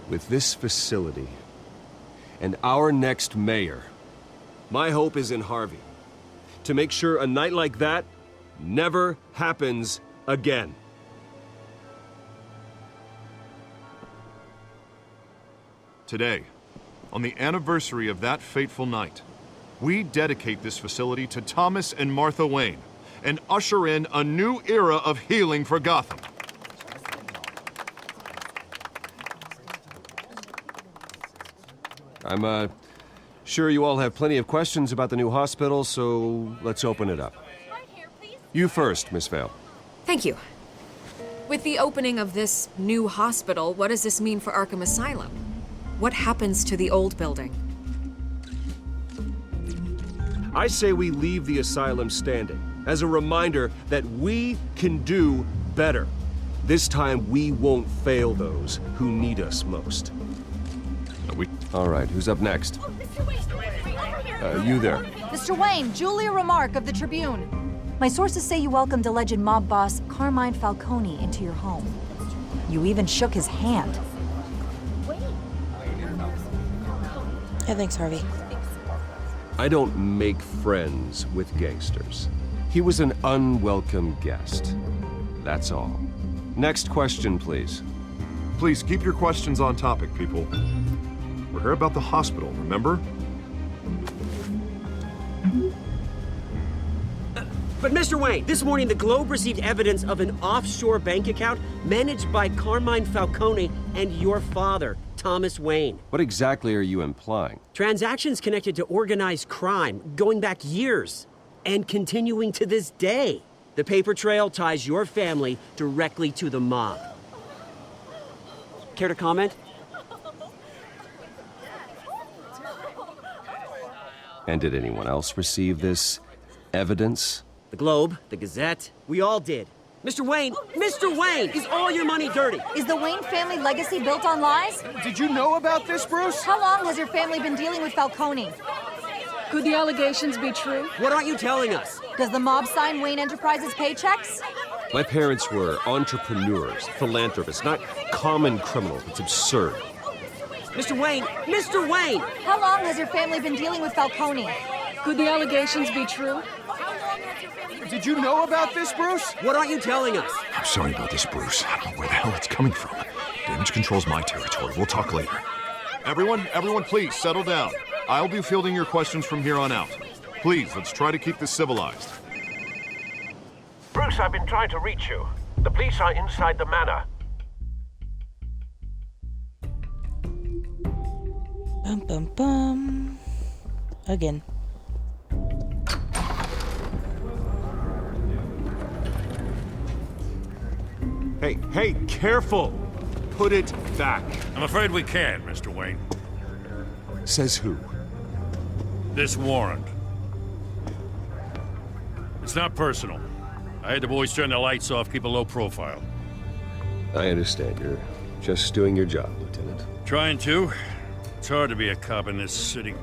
With this facility and our next mayor, my hope is in Harvey, to make sure a night like that never happens again. Today, on the anniversary of that fateful night, we dedicate this facility to Thomas and Martha Wayne and usher in a new era of healing for Gotham. I'm sure you all have plenty of questions about the new hospital, so let's open it up. You first, Miss Vale. Thank you. With the opening of this new hospital, what does this mean for Arkham Asylum? What happens to the old building? I say we leave the asylum standing as a reminder that we can do better. This time we won't fail those who need us most. All right, who's up next? You there. Mr. Wayne, Julia Remark of the Tribune. My sources say you welcomed alleged mob boss Carmine Falcone into your home. You even shook his hand. Yeah, thanks, Harvey. I don't make friends with gangsters. He was an unwelcome guest. That's all. Next question, please. Please keep your questions on topic, people. We're here about the hospital, remember? But Mr. Wayne, this morning the Globe received evidence of an offshore bank account managed by Carmine Falcone and your father, Thomas Wayne. What exactly are you implying? Transactions connected to organized crime going back years and continuing to this day. The paper trail ties your family directly to the mob. Care to comment? And did anyone else receive this evidence? The Globe, the Gazette, we all did. Mr. Wayne, is all your money dirty? Is the Wayne family legacy built on lies? Did you know about this, Bruce? How long has your family been dealing with Falcone? Could the allegations be true? What aren't you telling us? Does the mob sign Wayne Enterprises paychecks? My parents were entrepreneurs, philanthropists, not common criminals. It's absurd. Mr. Wayne! How long has your family been dealing with Falcone? Could the allegations be true? Did you know about this, Bruce? What aren't you telling us? I'm sorry about this, Bruce. I don't know where the hell it's coming from. Damage control's my territory. We'll talk later. Everyone, please settle down. I'll be fielding your questions from here on out. Please, let's try to keep this civilized. Bruce, I've been trying to reach you. The police are inside the manor. Bum bum bum. Again. Hey, careful! Put it back. I'm afraid we can't, Mr. Wayne. Says who? This warrant. It's not personal. I had the boys turn the lights off, keep a low profile. I understand. You're just doing your job, Lieutenant. Trying to. It's hard to be a cop in this city.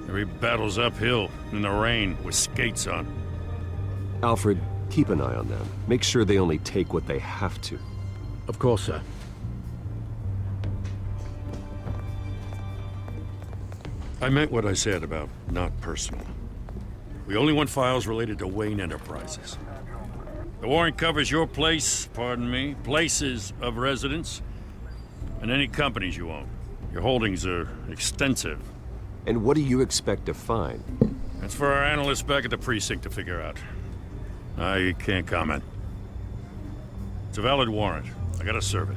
Every battle's uphill, in the rain, with skates on. Alfred, keep an eye on them. Make sure they only take what they have to. Of course, sir. I meant what I said about not personal. We only want files related to Wayne Enterprises. The warrant covers your place, pardon me, places of residence, and any companies you own. Your holdings are extensive. And what do you expect to find? That's for our analysts back at the precinct to figure out. I can't comment. It's a valid warrant. I gotta serve it.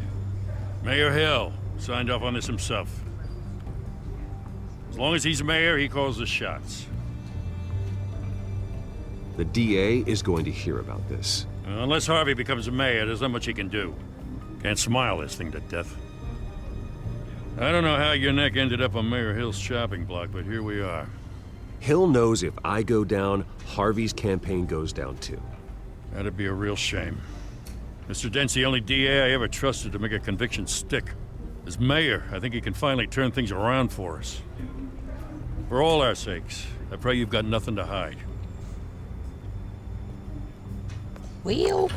Mayor Hill signed off on this himself. As long as he's mayor, he calls the shots. The DA is going to hear about this. Unless Harvey becomes mayor, there's not much he can do. Can't smile this thing to death. I don't know how your neck ended up on Mayor Hill's chopping block, but here we are. Hill knows if I go down, Harvey's campaign goes down too. That'd be a real shame. Mr. Dent's the only DA I ever trusted to make a conviction stick. As mayor, I think he can finally turn things around for us. For all our sakes, I pray you've got nothing to hide. Wheel.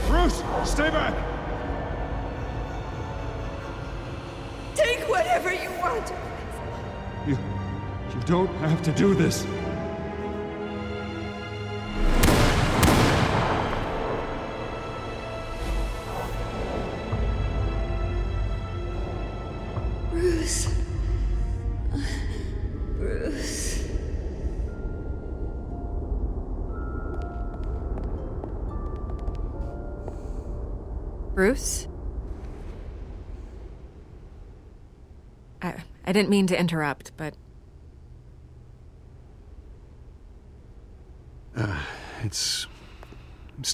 Bruce, stay back! Take whatever you want. You don't have to do this. Bruce. Bruce. Bruce? I didn't mean to interrupt, but... It's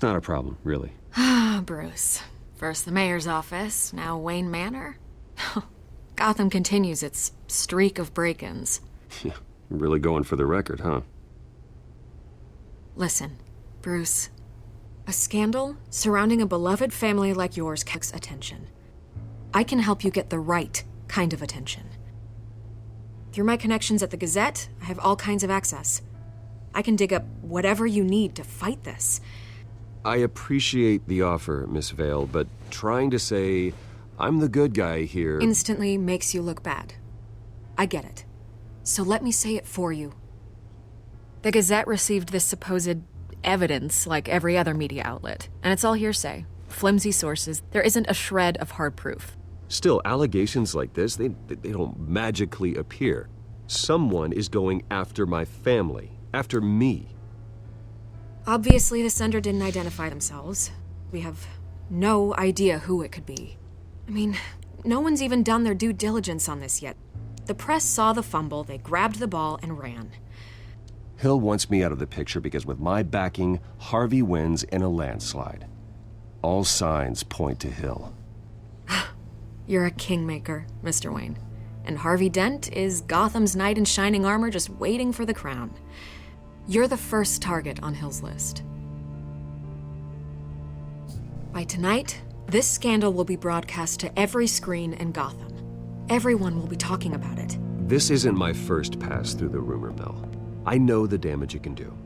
not a problem, really. Ah, Bruce. First the mayor's office, now Wayne Manor. Gotham continues its streak of break-ins. Yeah, really going for the record, huh? Listen, Bruce. A scandal surrounding a beloved family like yours catches attention. I can help you get the right kind of attention. Through my connections at the Gazette, I have all kinds of access. I can dig up whatever you need to fight this. I appreciate the offer, Miss Vale, but trying to say I'm the good guy here... instantly makes you look bad. I get it. So let me say it for you. The Gazette received this supposed evidence like every other media outlet, and it's all hearsay. Flimsy sources. There isn't a shred of hard proof. Still, allegations like this, they don't magically appear. Someone is going after my family, after me. Obviously, the sender didn't identify themselves. We have no idea who it could be. I mean, no one's even done their due diligence on this yet. The press saw the fumble, they grabbed the ball and ran. Hill wants me out of the picture because with my backing, Harvey wins in a landslide. All signs point to Hill. You're a kingmaker, Mr. Wayne. And Harvey Dent is Gotham's knight in shining armor just waiting for the crown. You're the first target on Hill's list. By tonight, this scandal will be broadcast to every screen in Gotham. Everyone will be talking about it. This isn't my first pass through the rumor mill. I know the damage it can do.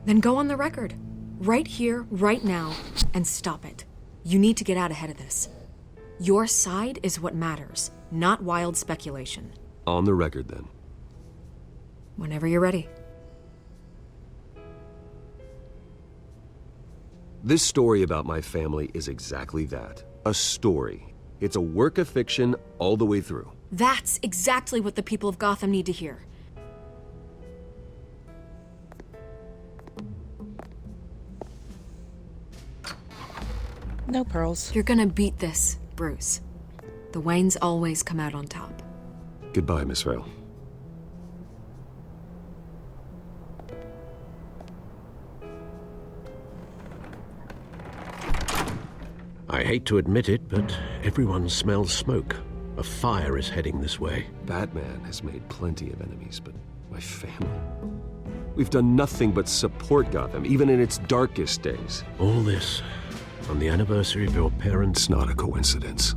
Then go on the record. Right here, right now, and stop it. You need to get out ahead of this. Your side is what matters, not wild speculation. On the record, then. Whenever you're ready. This story about my family is exactly that. A story. It's a work of fiction all the way through. That's exactly what the people of Gotham need to hear. No pearls. You're gonna beat this, Bruce. The Waynes always come out on top. Goodbye, Miss Vale. I hate to admit it, but everyone smells smoke. A fire is heading this way. Batman has made plenty of enemies, but my family... We've done nothing but support Gotham, even in its darkest days. All this on the anniversary of your parents'... It's not a coincidence.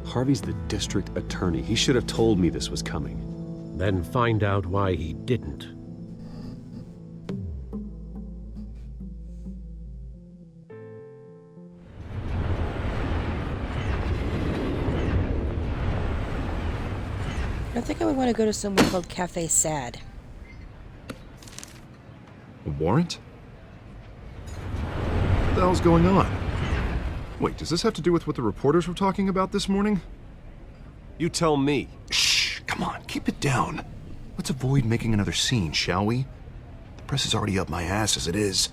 Harvey's the district attorney. He should have told me this was coming. Then find out why he didn't. I think I would want to go to somewhere called Cafe Sad. A warrant? What the hell's going on? Wait, does this have to do with what the reporters were talking about this morning? You tell me. Shh, come on, keep it down. Let's avoid making another scene, shall we? The press is already up my ass as it is.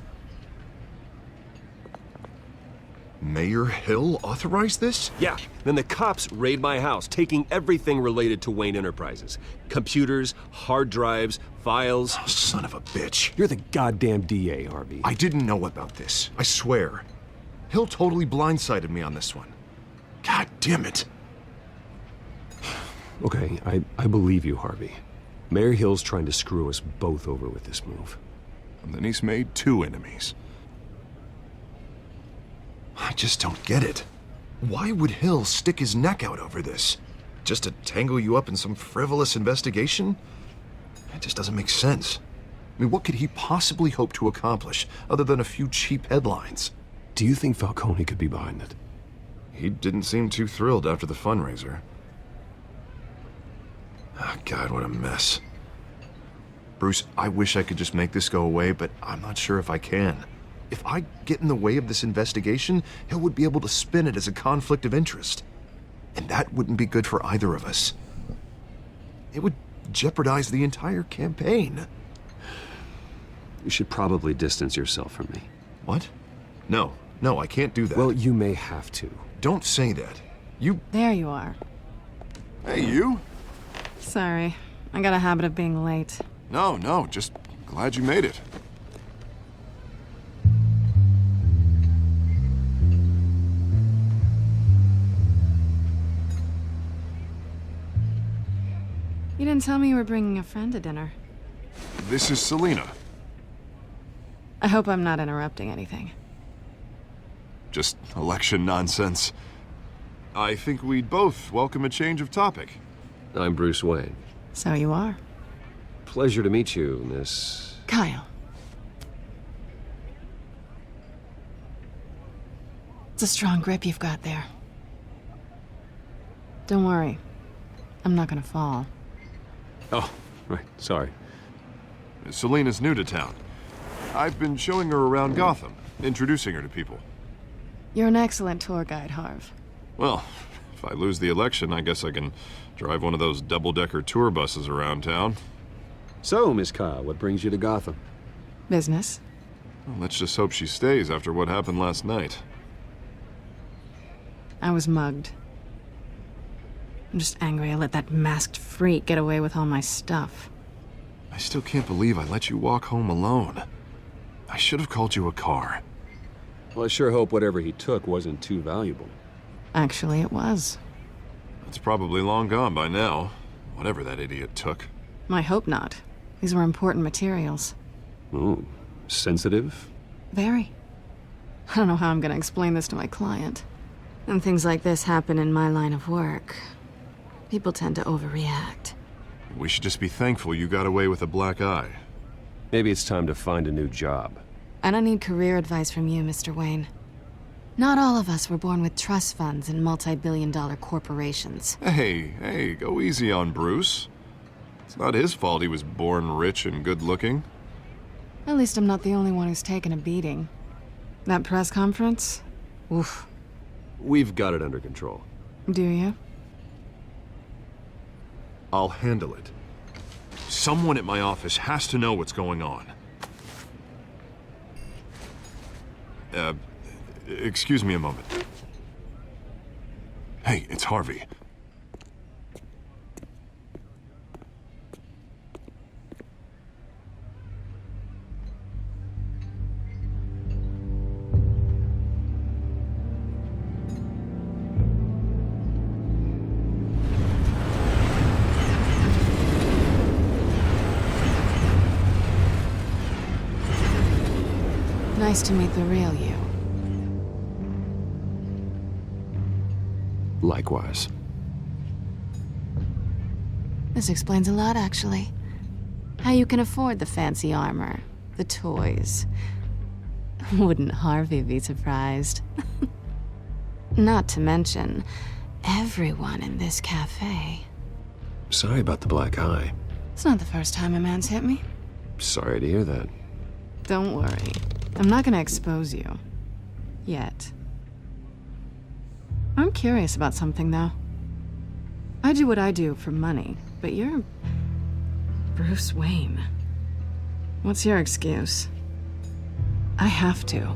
Mayor Hill authorized this? Yeah, then the cops raid my house, taking everything related to Wayne Enterprises. Computers, hard drives, files. Oh, son of a bitch. You're the goddamn DA, Harvey. I didn't know about this, I swear. Hill totally blindsided me on this one. God damn it. Okay, I believe you, Harvey. Mayor Hill's trying to screw us both over with this move. And then he's made two enemies. I just don't get it. Why would Hill stick his neck out over this? Just to tangle you up in some frivolous investigation? It just doesn't make sense. I mean, what could he possibly hope to accomplish other than a few cheap headlines? Do you think Falcone could be behind it? He didn't seem too thrilled after the fundraiser. Oh, God, what a mess. Bruce, I wish I could just make this go away, but I'm not sure if I can. If I get in the way of this investigation, Hill would be able to spin it as a conflict of interest. And that wouldn't be good for either of us. It would jeopardize the entire campaign. You should probably distance yourself from me. What? No, I can't do that. Well, you may have to. Don't say that. You... There you are. Hey, you? Sorry, I got a habit of being late. No, just glad you made it. You didn't tell me you were bringing a friend to dinner. This is Selina. I hope I'm not interrupting anything. Just election nonsense. I think we'd both welcome a change of topic. I'm Bruce Wayne. So you are. Pleasure to meet you, Miss... Kyle. It's a strong grip you've got there. Don't worry. I'm not gonna fall. Oh, right, sorry. Selina's new to town. I've been showing her around Gotham, introducing her to people. You're an excellent tour guide, Harv. Well, if I lose the election, I guess I can drive one of those double-decker tour buses around town. So, Miss Kyle, what brings you to Gotham? Business. Well, let's just hope she stays after what happened last night. I was mugged. I'm just angry I let that masked freak get away with all my stuff. I still can't believe I let you walk home alone. I should have called you a car. Well, I sure hope whatever he took wasn't too valuable. Actually, it was. It's probably long gone by now, whatever that idiot took. I hope not. These were important materials. Ooh, sensitive? Very. I don't know how I'm gonna explain this to my client. When things like this happen in my line of work, people tend to overreact. We should just be thankful you got away with a black eye. Maybe it's time to find a new job. I don't need career advice from you, Mr. Wayne. Not all of us were born with trust funds and multi-billion-dollar corporations. Hey, go easy on Bruce. It's not his fault he was born rich and good-looking. At least I'm not the only one who's taken a beating. That press conference? Oof. We've got it under control. Do you? I'll handle it. Someone at my office has to know what's going on. Excuse me a moment. Hey, it's Harvey. Nice to meet the real you. Likewise. This explains a lot, actually. How you can afford the fancy armor, the toys. Wouldn't Harvey be surprised? Not to mention, everyone in this cafe. Sorry about the black eye. It's not the first time a man's hit me. Sorry to hear that. Don't worry. I'm not gonna expose you. Yet. I'm curious about something, though. I do what I do for money, but you're Bruce Wayne. What's your excuse? I have to.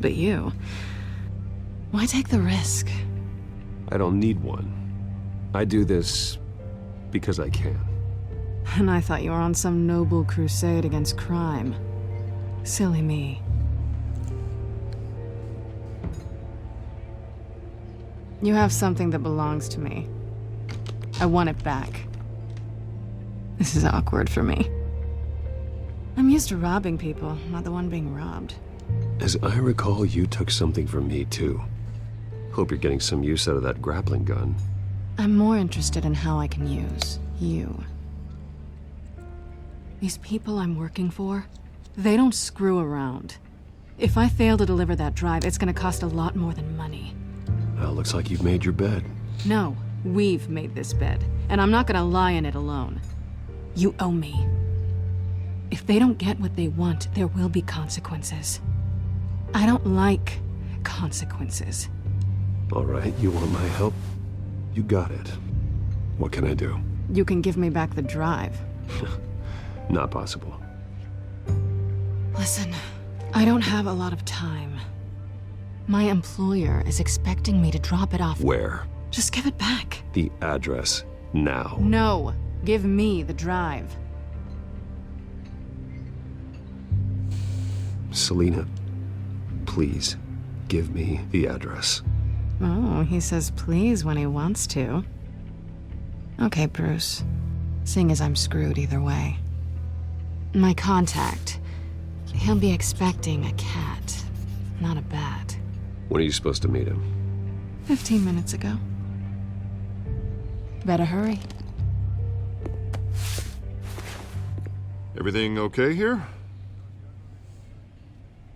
But you... why take the risk? I don't need one. I do this because I can. And I thought you were on some noble crusade against crime. Silly me. You have something that belongs to me. I want it back. This is awkward for me. I'm used to robbing people, not the one being robbed. As I recall, you took something from me, too. Hope you're getting some use out of that grappling gun. I'm more interested in how I can use you. These people I'm working for, they don't screw around. If I fail to deliver that drive, it's gonna cost a lot more than money. Well, looks like you've made your bed. No, we've made this bed, and I'm not gonna lie in it alone. You owe me. If they don't get what they want, there will be consequences. I don't like consequences. All right, you want my help? You got it. What can I do? You can give me back the drive. Not possible. Listen, I don't have a lot of time. My employer is expecting me to drop it off. Where? Just give it back. The address, now. No, give me the drive. Selina, please, give me the address. Oh, he says please when he wants to. Okay, Bruce. Seeing as I'm screwed either way. My contact, he'll be expecting a cat, not a bat. When are you supposed to meet him? 15 minutes ago. Better hurry. Everything okay here?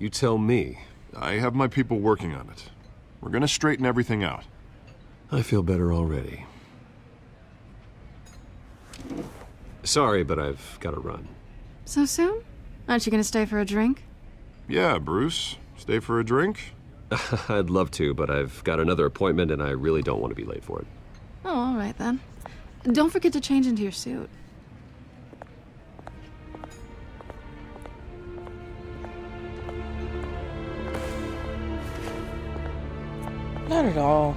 You tell me. I have my people working on it. We're gonna straighten everything out. I feel better already. Sorry, but I've got to run. So soon? Aren't you gonna stay for a drink? Yeah, Bruce. Stay for a drink? I'd love to, but I've got another appointment and I really don't want to be late for it. Oh, all right then. Don't forget to change into your suit. Not at all.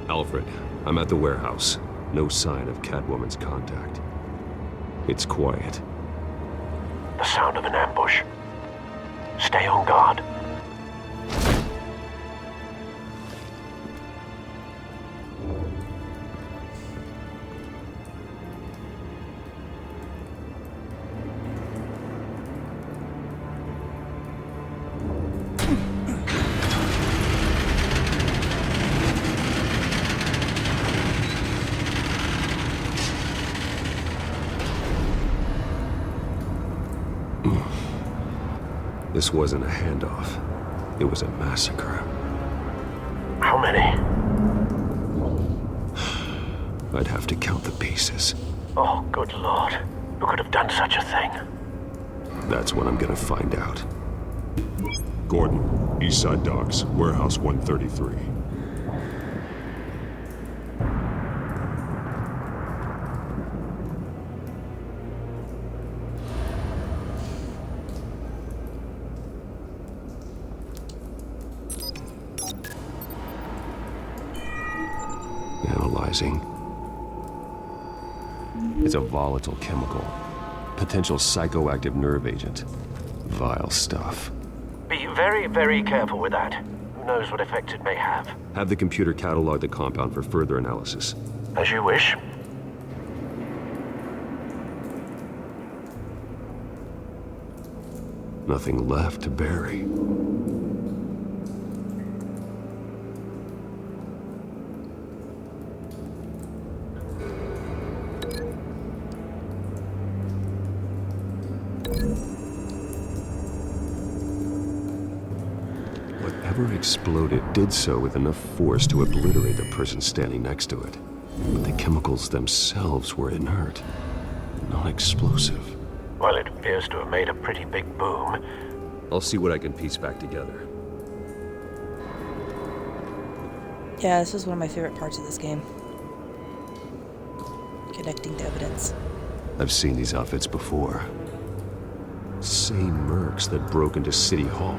Alfred, I'm at the warehouse. No sign of Catwoman's contact. It's quiet. The sound of an ambush. Stay on guard. This wasn't a handoff. It was a massacre. How many? I'd have to count the pieces. Oh, good lord. Who could have done such a thing? That's what I'm gonna find out. Gordon, Eastside Docks, Warehouse 133. Analyzing. It's a volatile chemical. Potential psychoactive nerve agent. Vile stuff. Be very, very careful with that. Who knows what effect it may have. Have the computer catalog the compound for further analysis. As you wish. Nothing left to bury. Whatever exploded did so with enough force to obliterate the person standing next to it. But the chemicals themselves were inert, non-explosive. Well, it appears to have made a pretty big boom. I'll see what I can piece back together. Yeah, this was one of my favorite parts of this game. Connecting the evidence. I've seen these outfits before. Same mercs that broke into City Hall.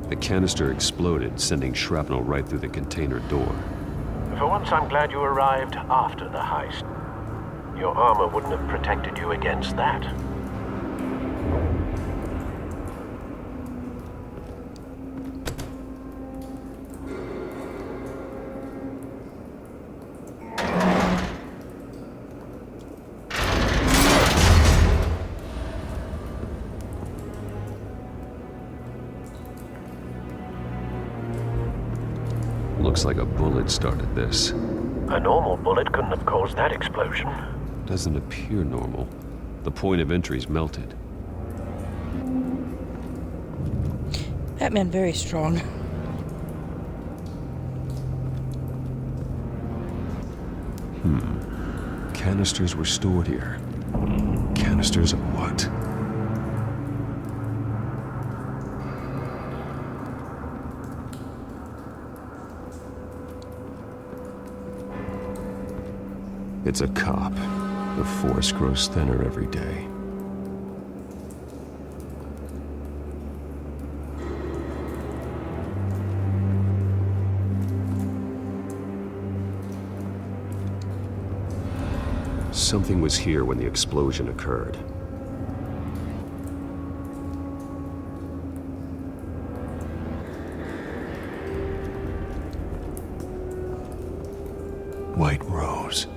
The canister exploded, sending shrapnel right through the container door. For once, I'm glad you arrived after the heist. Your armor wouldn't have protected you against that. Looks like a bullet started this. A normal bullet couldn't have caused that explosion. Doesn't appear normal. The point of entry's melted. Batman very strong. Canisters were stored here. Canisters of what? It's a cop. The force grows thinner every day. Something was here when the explosion occurred. White Rose.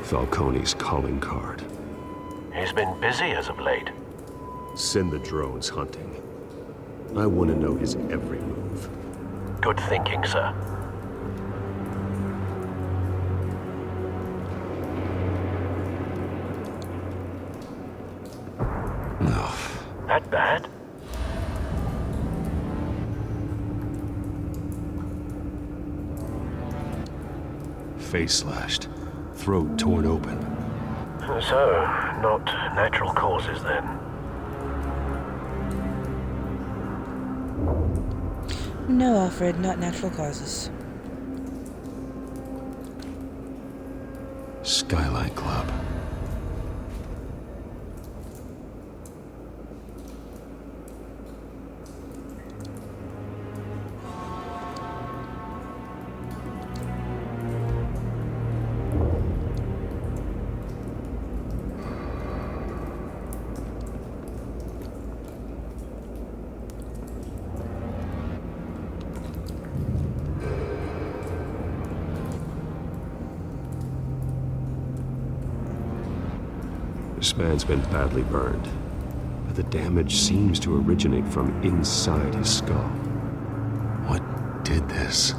Falcone's calling card. He's been busy as of late. Send the drones hunting. I want to know his every move. Good thinking, sir. No. That bad? Face slashed. throat torn open. So, not natural causes then? No, Alfred, not natural causes. Skyline Club. This man's been badly burned, but the damage seems to originate from inside his skull. What did this?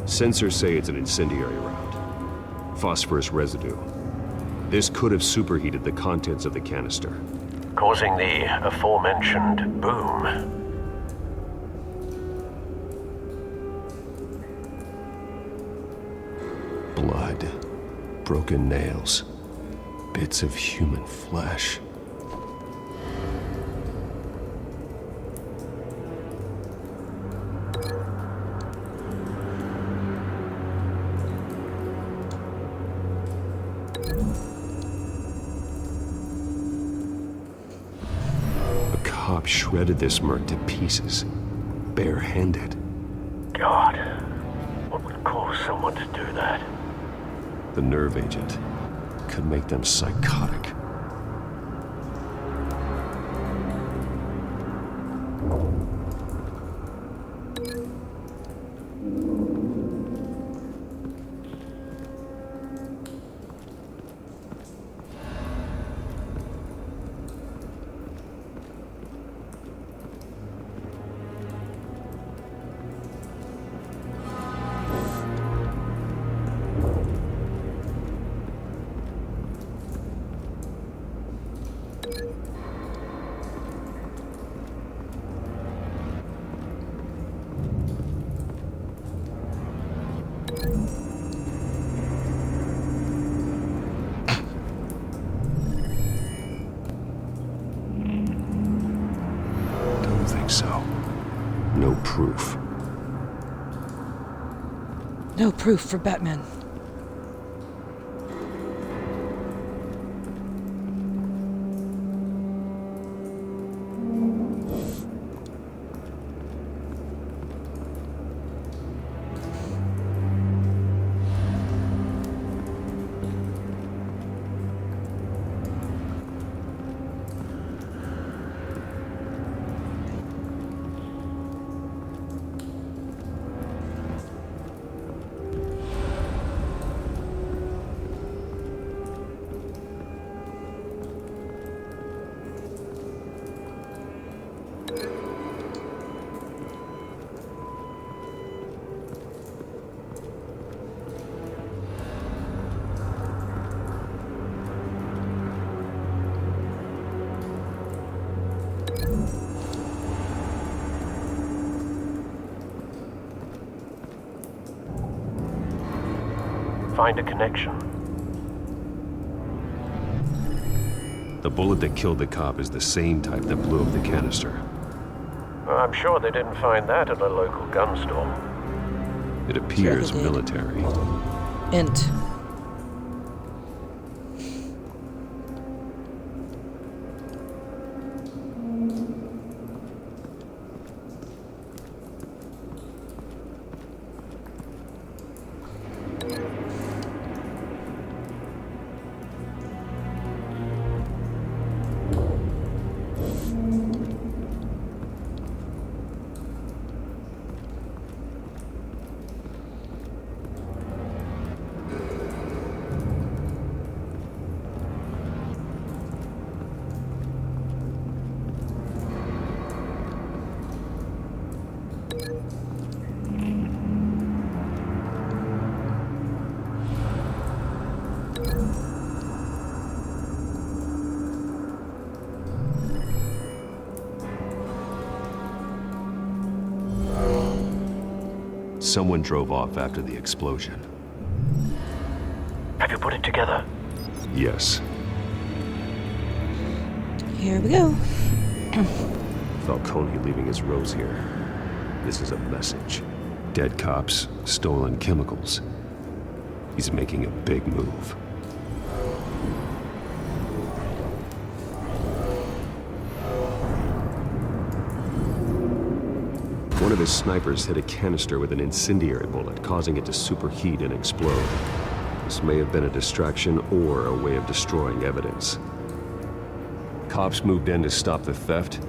Sensors say it's an incendiary round. Phosphorus residue. This could have superheated the contents of the canister, Causing the aforementioned boom. Blood, broken nails, bits of human flesh. Shredded this merc to pieces, barehanded. God, what would cause someone to do that? The nerve agent could make them psychotic. So, no proof. No proof for Batman. Find a connection. The bullet that killed the cop is the same type that blew up the canister. I'm sure they didn't find that at a local gun store. It appears military. Int. someone drove off after the explosion. Have you put it together? Yes. Here we go. Falcone leaving his rose here. This is a message. Dead cops, stolen chemicals. He's making a big move. One of his snipers hit a canister with an incendiary bullet, causing it to superheat and explode. This may have been a distraction or a way of destroying evidence. Cops moved in to stop the theft.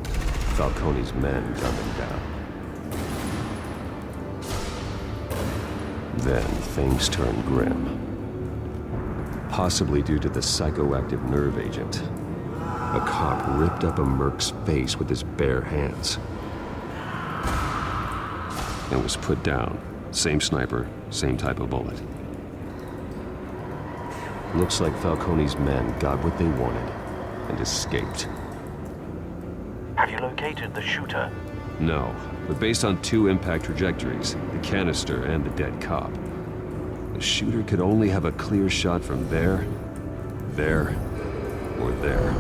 Falcone's men gunned them down. Then things turned grim. Possibly due to the psychoactive nerve agent. A cop ripped up a merc's face with his bare hands. And was put down. Same sniper, same type of bullet. Looks like Falcone's men got what they wanted and escaped. Have you located the shooter? No, but based on 2 impact trajectories, the canister and the dead cop, the shooter could only have a clear shot from there, or there,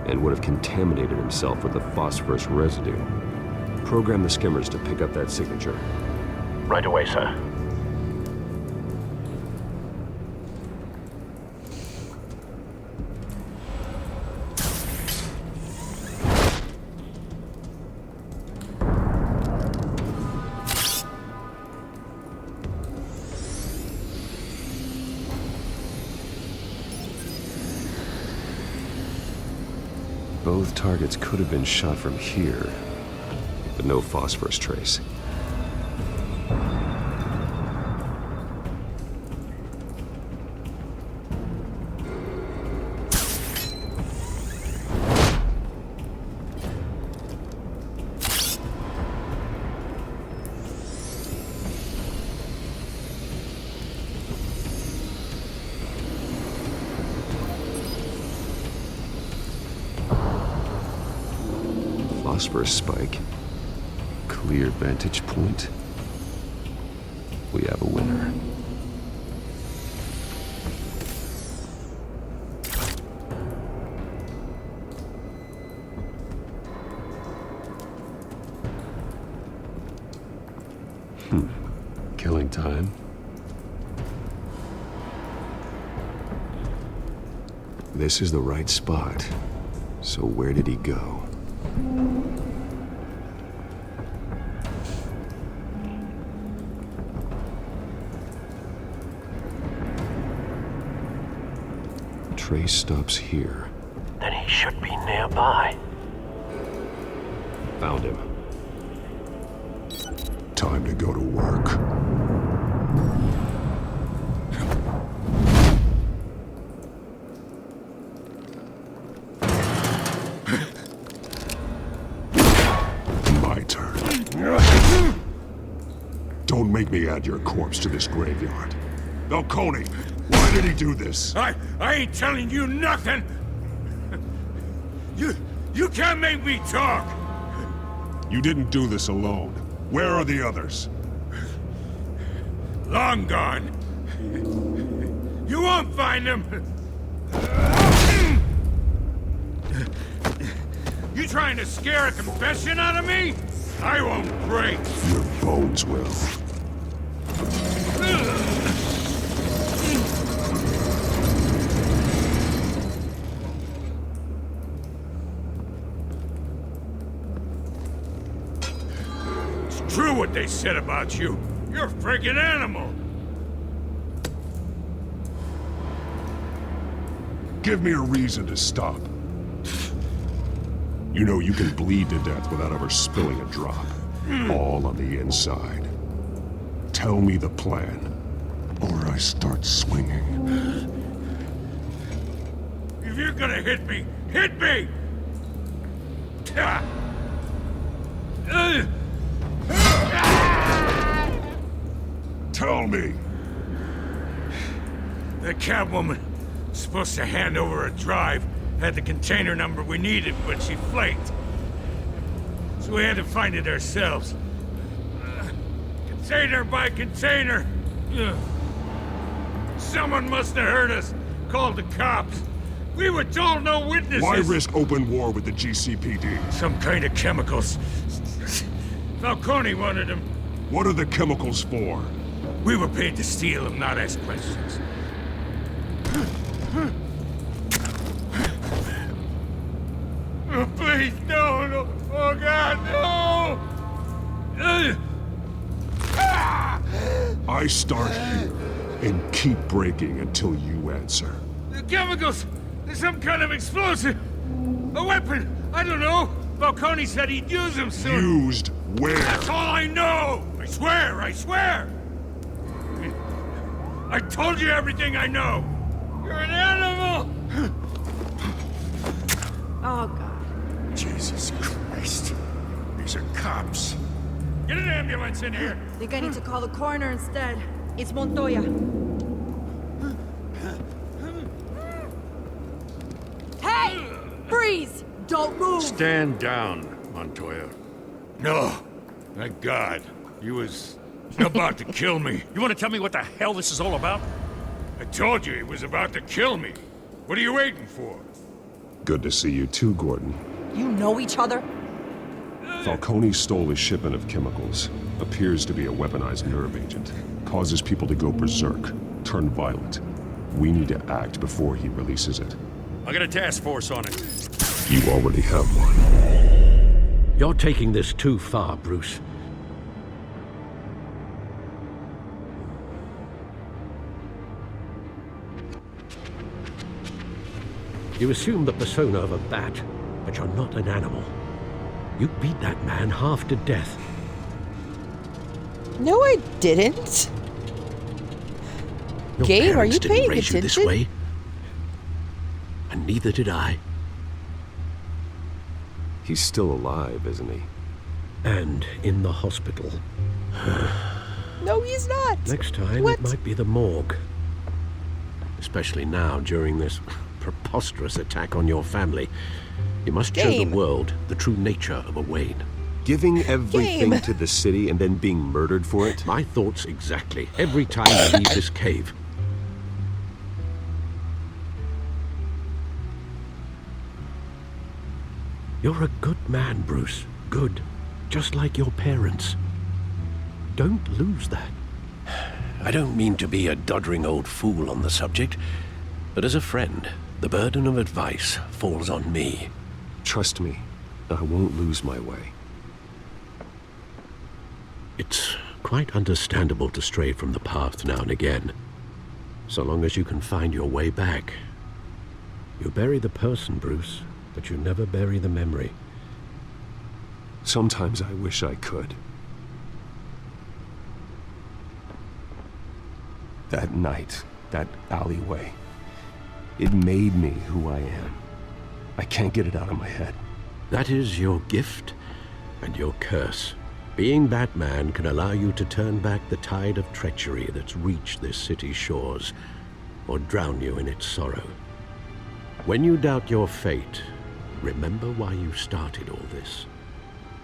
and would have contaminated himself with the phosphorus residue. Program the skimmers to pick up that signature. Right away, sir. Both targets could have been shot from here, but no phosphorus trace. Phosphorus spike. Clear vantage point. We have a winner. Killing time. This is the right spot. So where did he go? Trace stops here. Then he should be nearby. Found him. Time to go to work. My turn. Don't make me add your corpse to this graveyard. Falcone, why did he do this? I ain't telling you nothing! You can't make me talk! You didn't do this alone. Where are the others? Long gone. You won't find them! You trying to scare a confession out of me? I won't break! Your bones will. True what they said about you. You're a freaking animal. Give me a reason to stop. You know you can bleed to death without ever spilling a drop. All on the inside. Tell me the plan, or I start swinging. If you're gonna hit me, hit me! Tell me! The Catwoman supposed to hand over a drive, had the container number we needed, but she flaked. So we had to find it ourselves. Container by container. Ugh. Someone must have heard us. Called the cops. We were told no witnesses. Why risk open war with the GCPD? Some kind of chemicals. Falcone wanted them. What are the chemicals for? We were paid to steal them, not ask questions. Oh, please, no. Oh, God, no! I start here and keep breaking until you answer. The chemicals! There's some kind of explosive! A weapon! I don't know! Falcone said he'd use them soon. Used where? That's all I know! I swear! I told you everything I know! You're an animal! Oh, God. Jesus Christ. These are cops. Get an ambulance in here! Think I need to call the coroner instead. It's Montoya. Hey! Freeze! Don't move! Stand down, Montoya. No. Thank God. He was about to kill me. You want to tell me what the hell this is all about? I told you he was about to kill me. What are you waiting for? Good to see you too, Gordon. You know each other? Falcone stole a shipment of chemicals. Appears to be a weaponized nerve agent. Causes people to go berserk, turn violent. We need to act before he releases it. I got a task force on it. You already have one. You're taking this too far, Bruce. You assume the persona of a bat, but you're not an animal. You beat that man half to death. No, I didn't. Your Gabe, are parents you didn't paying raise you this attention? way. And neither did I. He's still alive, isn't he? And in the hospital. No, he's not. Next time, What? it might be the morgue. Especially now, during this preposterous attack on your family. You must show the Game. world the true nature of a Wayne. Giving everything Game. to the city and then being murdered for it? My thoughts exactly. Every time you leave this cave. You're a good man, Bruce. Good. Just like your parents. Don't lose that. I don't mean to be a doddering old fool on the subject, but as a friend, the burden of advice falls on me. Trust me, I won't lose my way. It's quite understandable to stray from the path now and again, so long as you can find your way back. You bury the person, Bruce, but you never bury the memory. Sometimes I wish I could. That night, that alleyway, it made me who I am. I can't get it out of my head. That is your gift and your curse. Being Batman can allow you to turn back the tide of treachery that's reached this city's shores, or drown you in its sorrow. When you doubt your fate, remember why you started all this.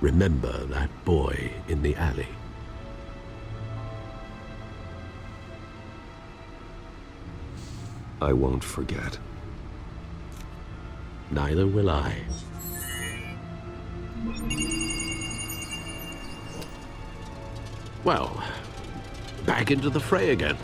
Remember that boy in the alley. I won't forget. Neither will I. Well, back into the fray again.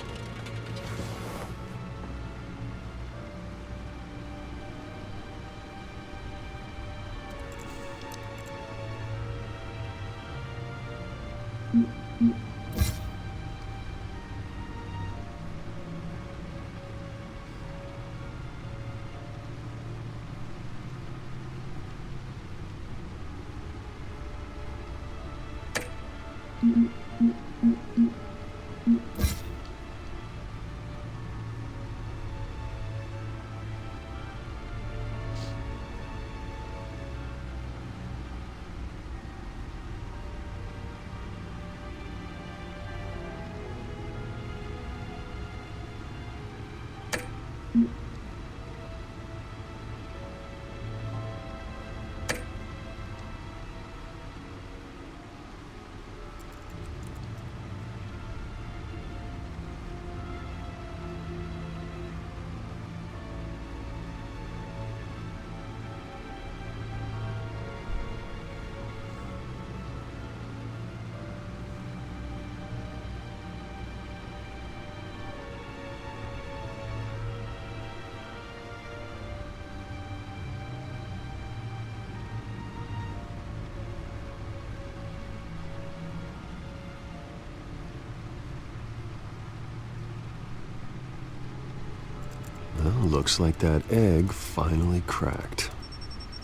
Looks like that egg finally cracked.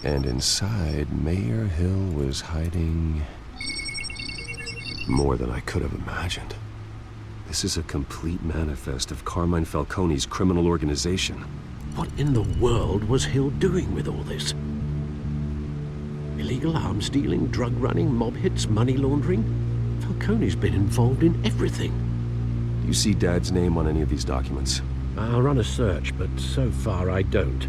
And inside, Mayor Hill was hiding more than I could have imagined. This is a complete manifest of Carmine Falcone's criminal organization. What in the world was Hill doing with all this? Illegal arms dealing, drug running, mob hits, money laundering? Falcone's been involved in everything. Do you see Dad's name on any of these documents? I'll run a search, but so far I don't.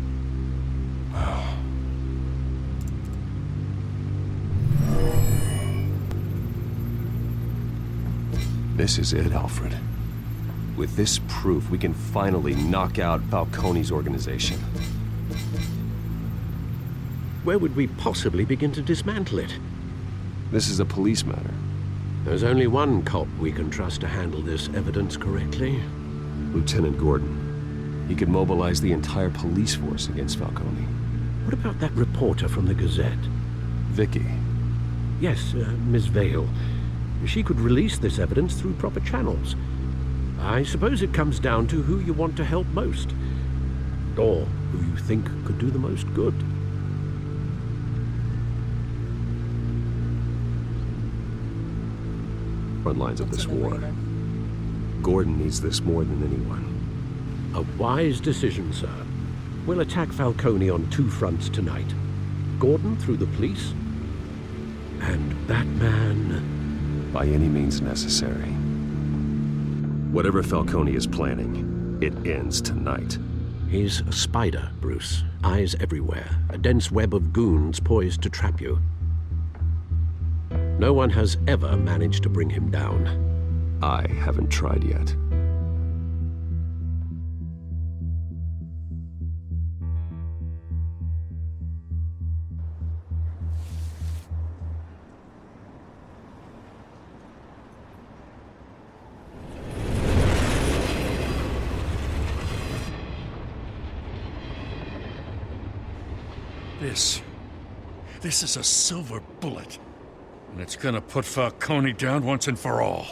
This is it, Alfred. With this proof, we can finally knock out Falcone's organization. Where would we possibly begin to dismantle it? This is a police matter. There's only one cop we can trust to handle this evidence correctly. Lieutenant Gordon. He could mobilize the entire police force against Falcone. What about that reporter from the Gazette? Vicky. Yes, Miss Vale. She could release this evidence through proper channels. I suppose it comes down to who you want to help most. Or who you think could do the most good. Front lines of this war. Gordon needs this more than anyone. A wise decision, sir. We'll attack Falcone on two fronts tonight. Gordon through the police, and Batman... by any means necessary. Whatever Falcone is planning, it ends tonight. He's a spider, Bruce. Eyes everywhere. A dense web of goons poised to trap you. No one has ever managed to bring him down. I haven't tried yet. This is a silver bullet. And it's gonna put Falcone down once and for all.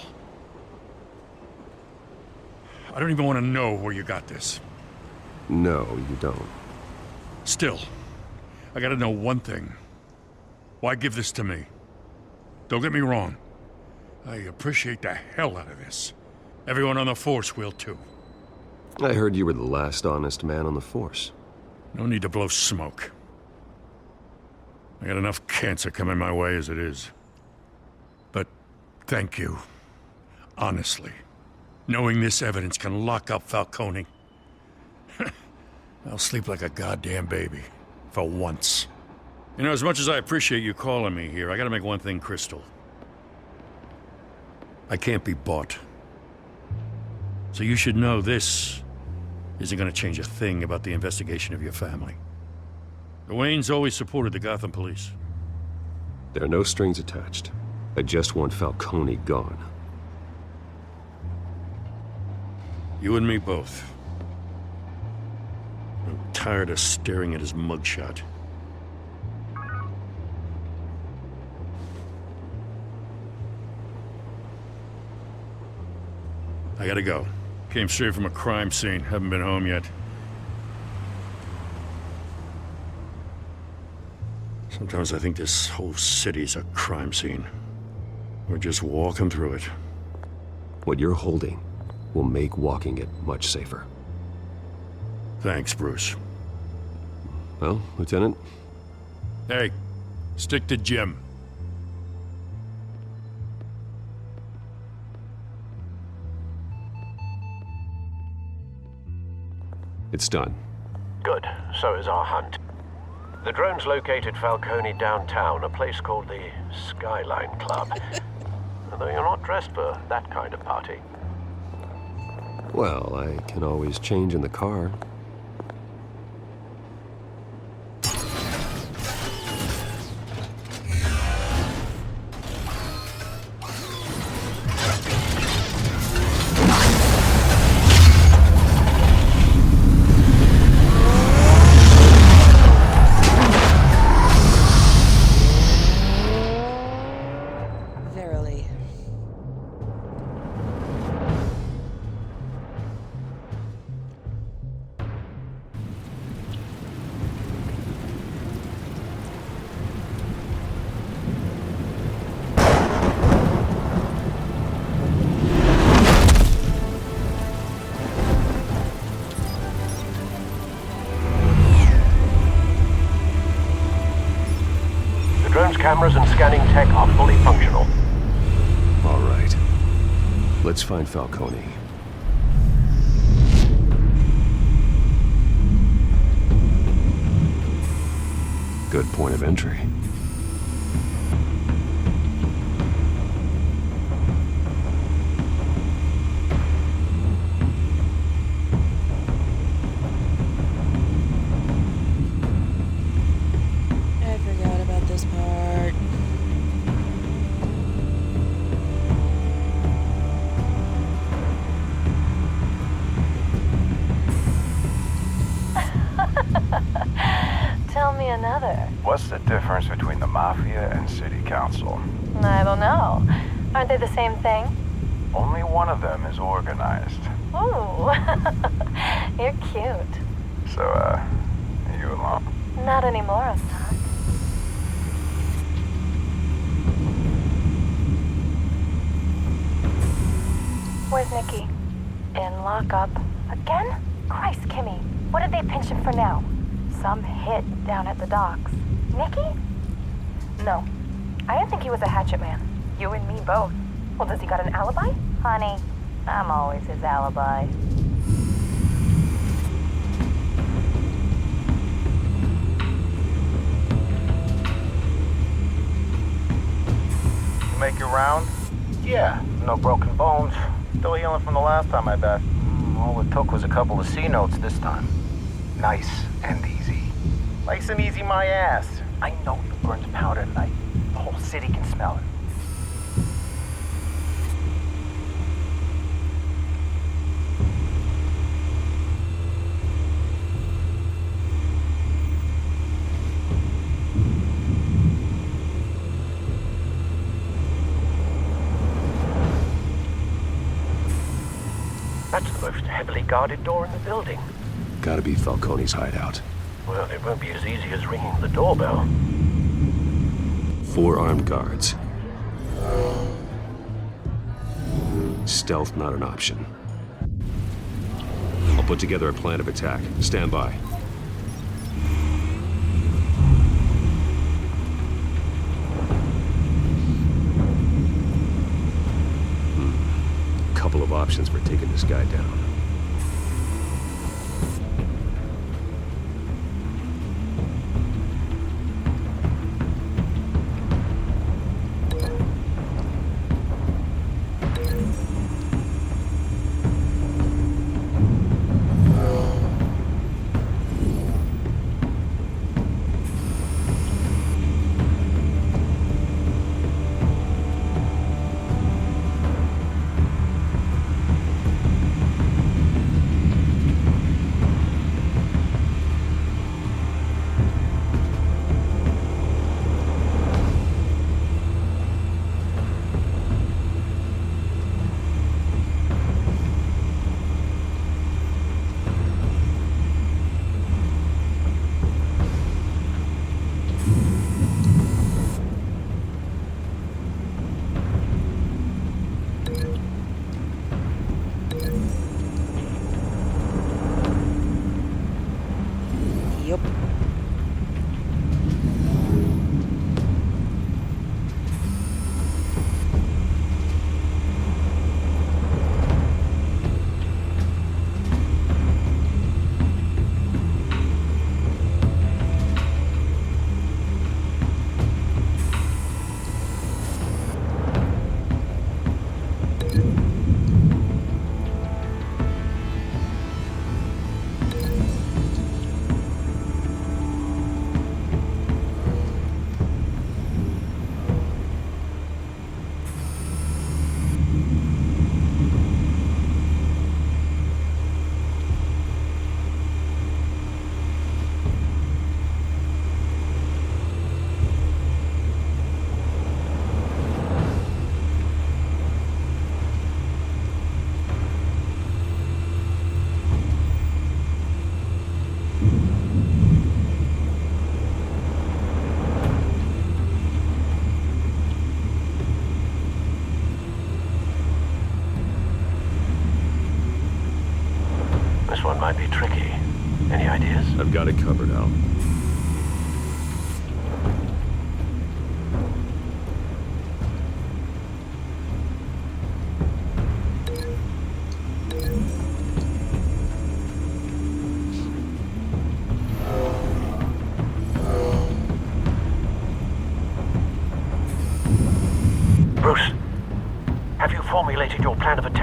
I don't even want to know where you got this. No, you don't. Still, I gotta know one thing. Why give this to me? Don't get me wrong. I appreciate the hell out of this. Everyone on the Force will too. I heard you were the last honest man on the Force. No need to blow smoke. I got enough cancer coming my way as it is. But thank you. Honestly. Knowing this evidence can lock up Falcone. I'll sleep like a goddamn baby. For once. You know, as much as I appreciate you calling me here, I gotta make one thing crystal. I can't be bought. So you should know this isn't gonna change a thing about the investigation of your family. The Waynes always supported the Gotham police. There are no strings attached. I just want Falcone gone. You and me both. I'm tired of staring at his mugshot. I gotta go. Came straight from a crime scene. Haven't been home yet. Sometimes I think this whole city's a crime scene. We're just walking through it. What you're holding will make walking it much safer. Thanks, Bruce. Well, Lieutenant? Hey, stick to Jim. It's done. Good. So is our hunt. The drones located Falcone downtown, a place called the Skyline Club. Although you're not dressed for that kind of party. Well, I can always change in the car. Let's find Falcone. Good point of entry. I forgot about this part. Tell me another. What's the difference between the Mafia and City Council? I don't know. Aren't they the same thing? Only one of them is organized. Ooh, you're cute. So, are you alone? Not anymore, I'm not. Where's Nikki? In lockup. Again? Christ, Kimmy. What did they pinch him for now? Some hit down at the docks. Nikki? No. I didn't think he was a hatchet man. You and me both. Well, does he got an alibi? Honey, I'm always his alibi. You make your round? Yeah, no broken bones. Still healing from the last time, I bet. All it took was a couple of C notes this time. Nice and easy. Nice and easy my ass. I know you burned powder tonight. The whole city can smell it. That's the most heavily guarded door in the building. Gotta be Falcone's hideout. Well, it won't be as easy as ringing the doorbell. 4 armed guards. Stealth not an option. I'll put together a plan of attack. Stand by. Couple of options for taking this guy down. This one might be tricky. Any ideas? I've got it covered, Al.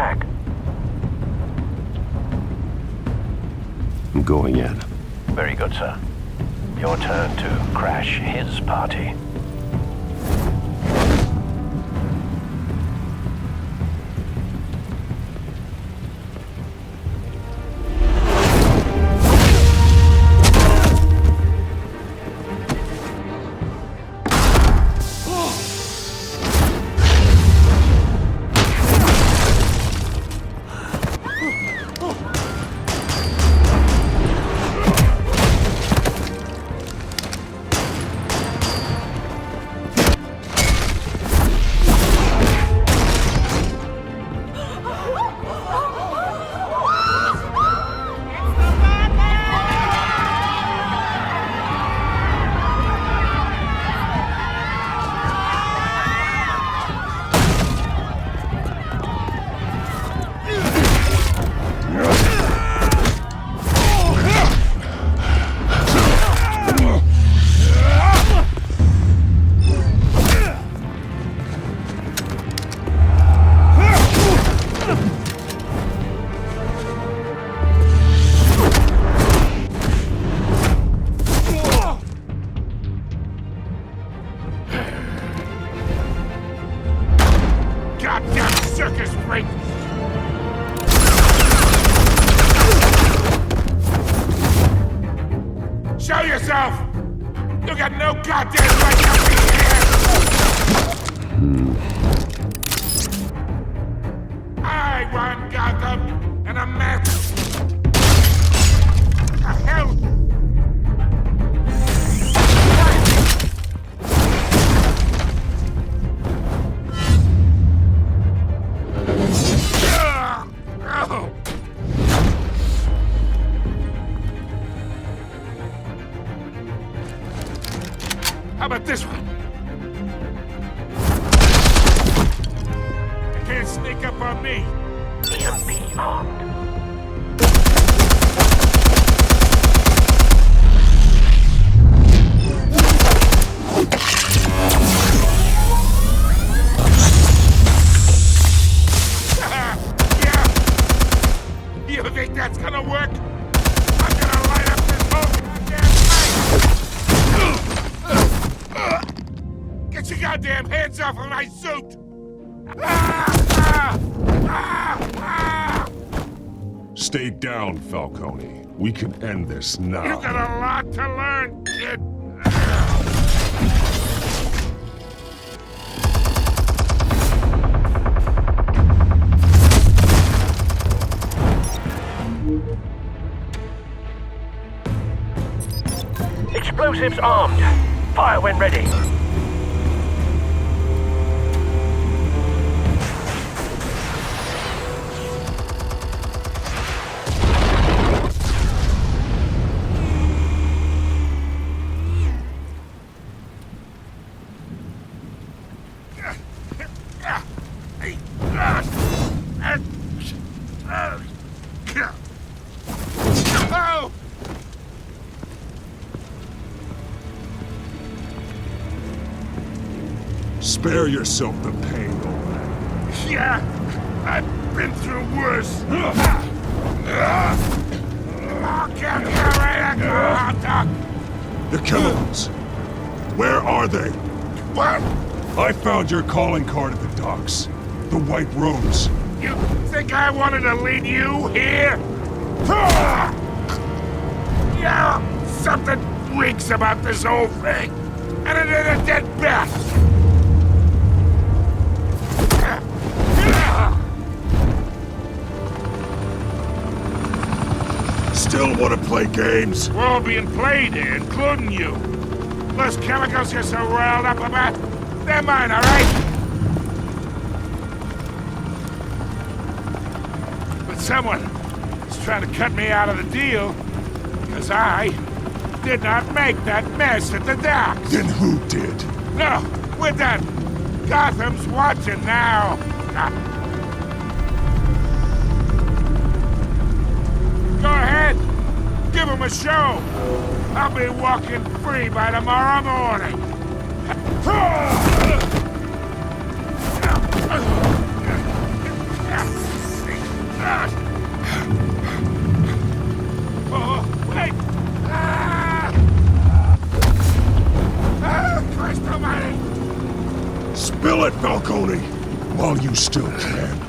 attack. I'm going in. Very good, sir. Your turn to crash his party. Goddamn circus freak! Show yourself! You got no goddamn right to be here! I won Gotham, and a mess! The hell? How about this one? You can't sneak up on me. EMP armed. Yeah. You think that's gonna work? I'm gonna light up this whole goddamn place! Get your goddamn hands off of my suit! Stay down, Falcone. We can end this now. You got a lot to learn, kid. Explosives armed. Fire when ready. Oh! Spare yourself the pain, old man. Yeah, I've been through worse. I'll give you right. The chemicals. Where are they? What? I found your calling card at the docks. The White Rose. You think I wanted to lead you here? Yeah, something reeks about this whole thing. And it is a dead bat. Still want to play games? We're all being played here, including you. Those chemicals you're so riled up about, they're mine, all right? But someone is trying to cut me out of the deal, because I did not make that mess at the docks. Then who did? No, we're done. Gotham's watching now. Go ahead. Give him a show. I'll be walking free by tomorrow morning. Falcone, while you still can.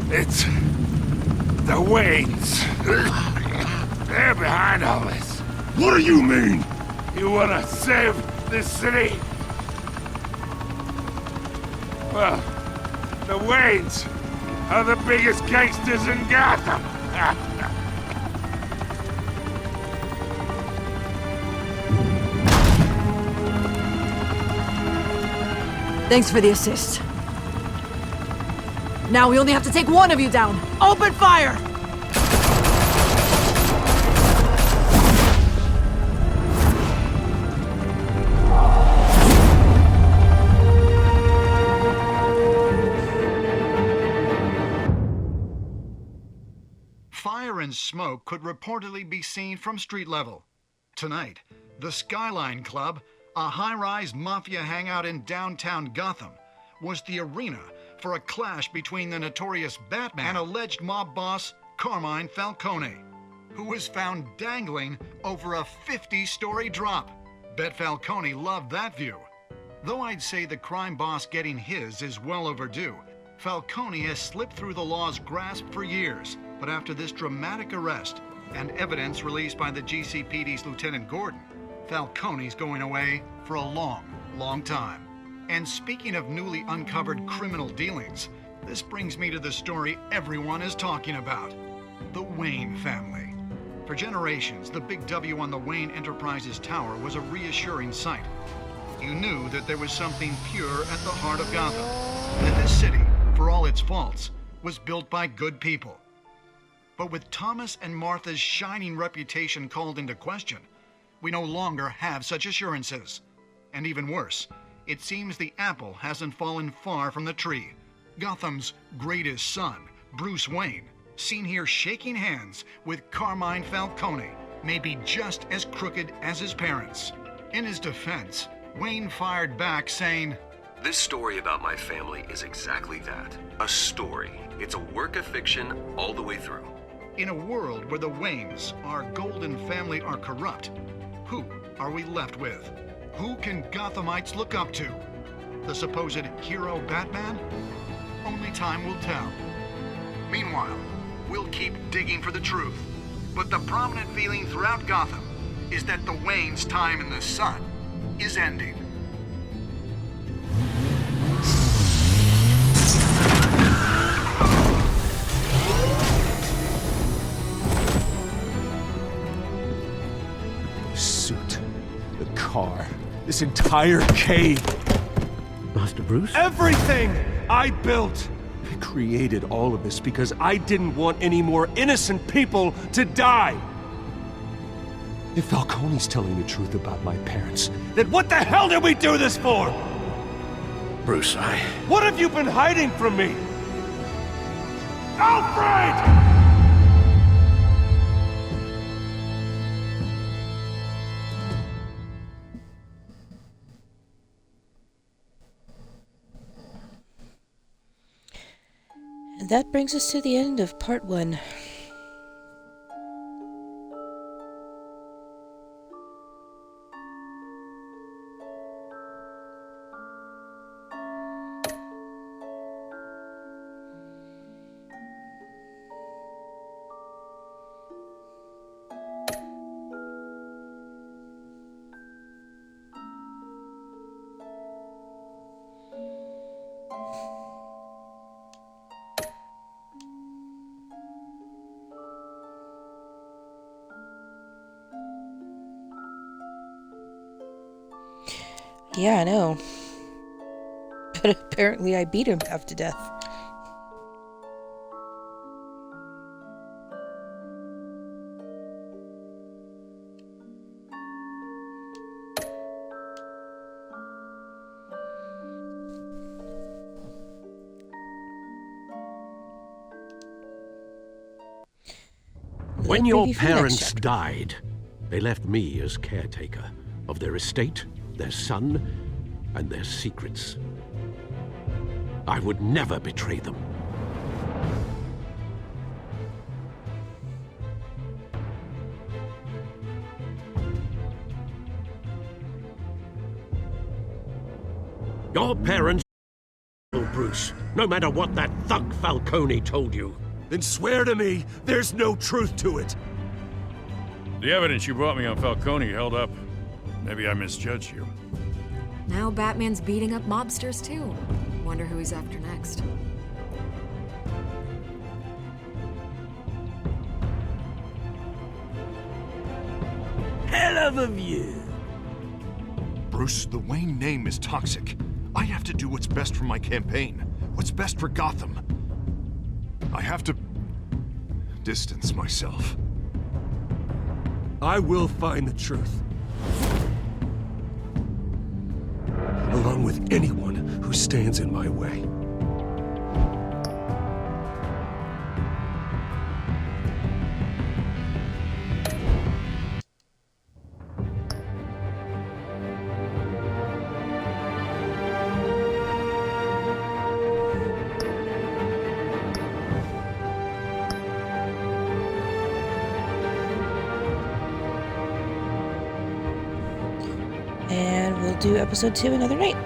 It's the Waynes. They're behind all this. What do you mean? You want to save this city? Well, the Waynes are the biggest gangsters in Gotham. Thanks for the assist. Now we only have to take one of you down. Open fire! Fire and smoke could reportedly be seen from street level. Tonight, the Skyline Club, a high-rise mafia hangout in downtown Gotham, was the arena for a clash between the notorious Batman and alleged mob boss Carmine Falcone, who was found dangling over a 50-story drop. Bet Falcone loved that view. Though I'd say the crime boss getting his is well overdue, Falcone has slipped through the law's grasp for years. But after this dramatic arrest and evidence released by the GCPD's Lieutenant Gordon, Falcone's going away for a long, long time. And speaking of newly uncovered criminal dealings, this brings me to the story everyone is talking about: the Wayne family. For generations, the big W on the Wayne Enterprises Tower was a reassuring sight. You knew that there was something pure at the heart of Gotham, that this city, for all its faults, was built by good people. But with Thomas and Martha's shining reputation called into question, we no longer have such assurances. And even worse, it seems the apple hasn't fallen far from the tree. Gotham's greatest son, Bruce Wayne, seen here shaking hands with Carmine Falcone, may be just as crooked as his parents. In his defense, Wayne fired back saying, "This story about my family is exactly that. A story. It's a work of fiction all the way through." In a world where the Waynes, our golden family, are corrupt, who are we left with? Who can Gothamites look up to? The supposed hero Batman? Only time will tell. Meanwhile, we'll keep digging for the truth. But the prominent feeling throughout Gotham is that the Waynes' time in the sun is ending. Suit, the car, this entire cave. Master Bruce? Everything I built! I created all of this because I didn't want any more innocent people to die! If Falcone's telling the truth about my parents, then what the hell did we do this for? Bruce, What have you been hiding from me? Alfred! And that brings us to the end of part 1. Yeah, I know. But apparently I beat him half to death. When your parents died, they left me as caretaker of their estate, their son, and their secrets. I would never betray them. Your parents, Bruce, no matter what that thug Falcone told you. Then swear to me there's no truth to it. The evidence you brought me on Falcone held up. Maybe I misjudged you. Now Batman's beating up mobsters too. Wonder who he's after next. Hell of a view. Bruce, the Wayne name is toxic. I have to do what's best for my campaign. What's best for Gotham. I have to distance myself. I will find the truth. Along with anyone who stands in my way. And we'll do episode 2 another night.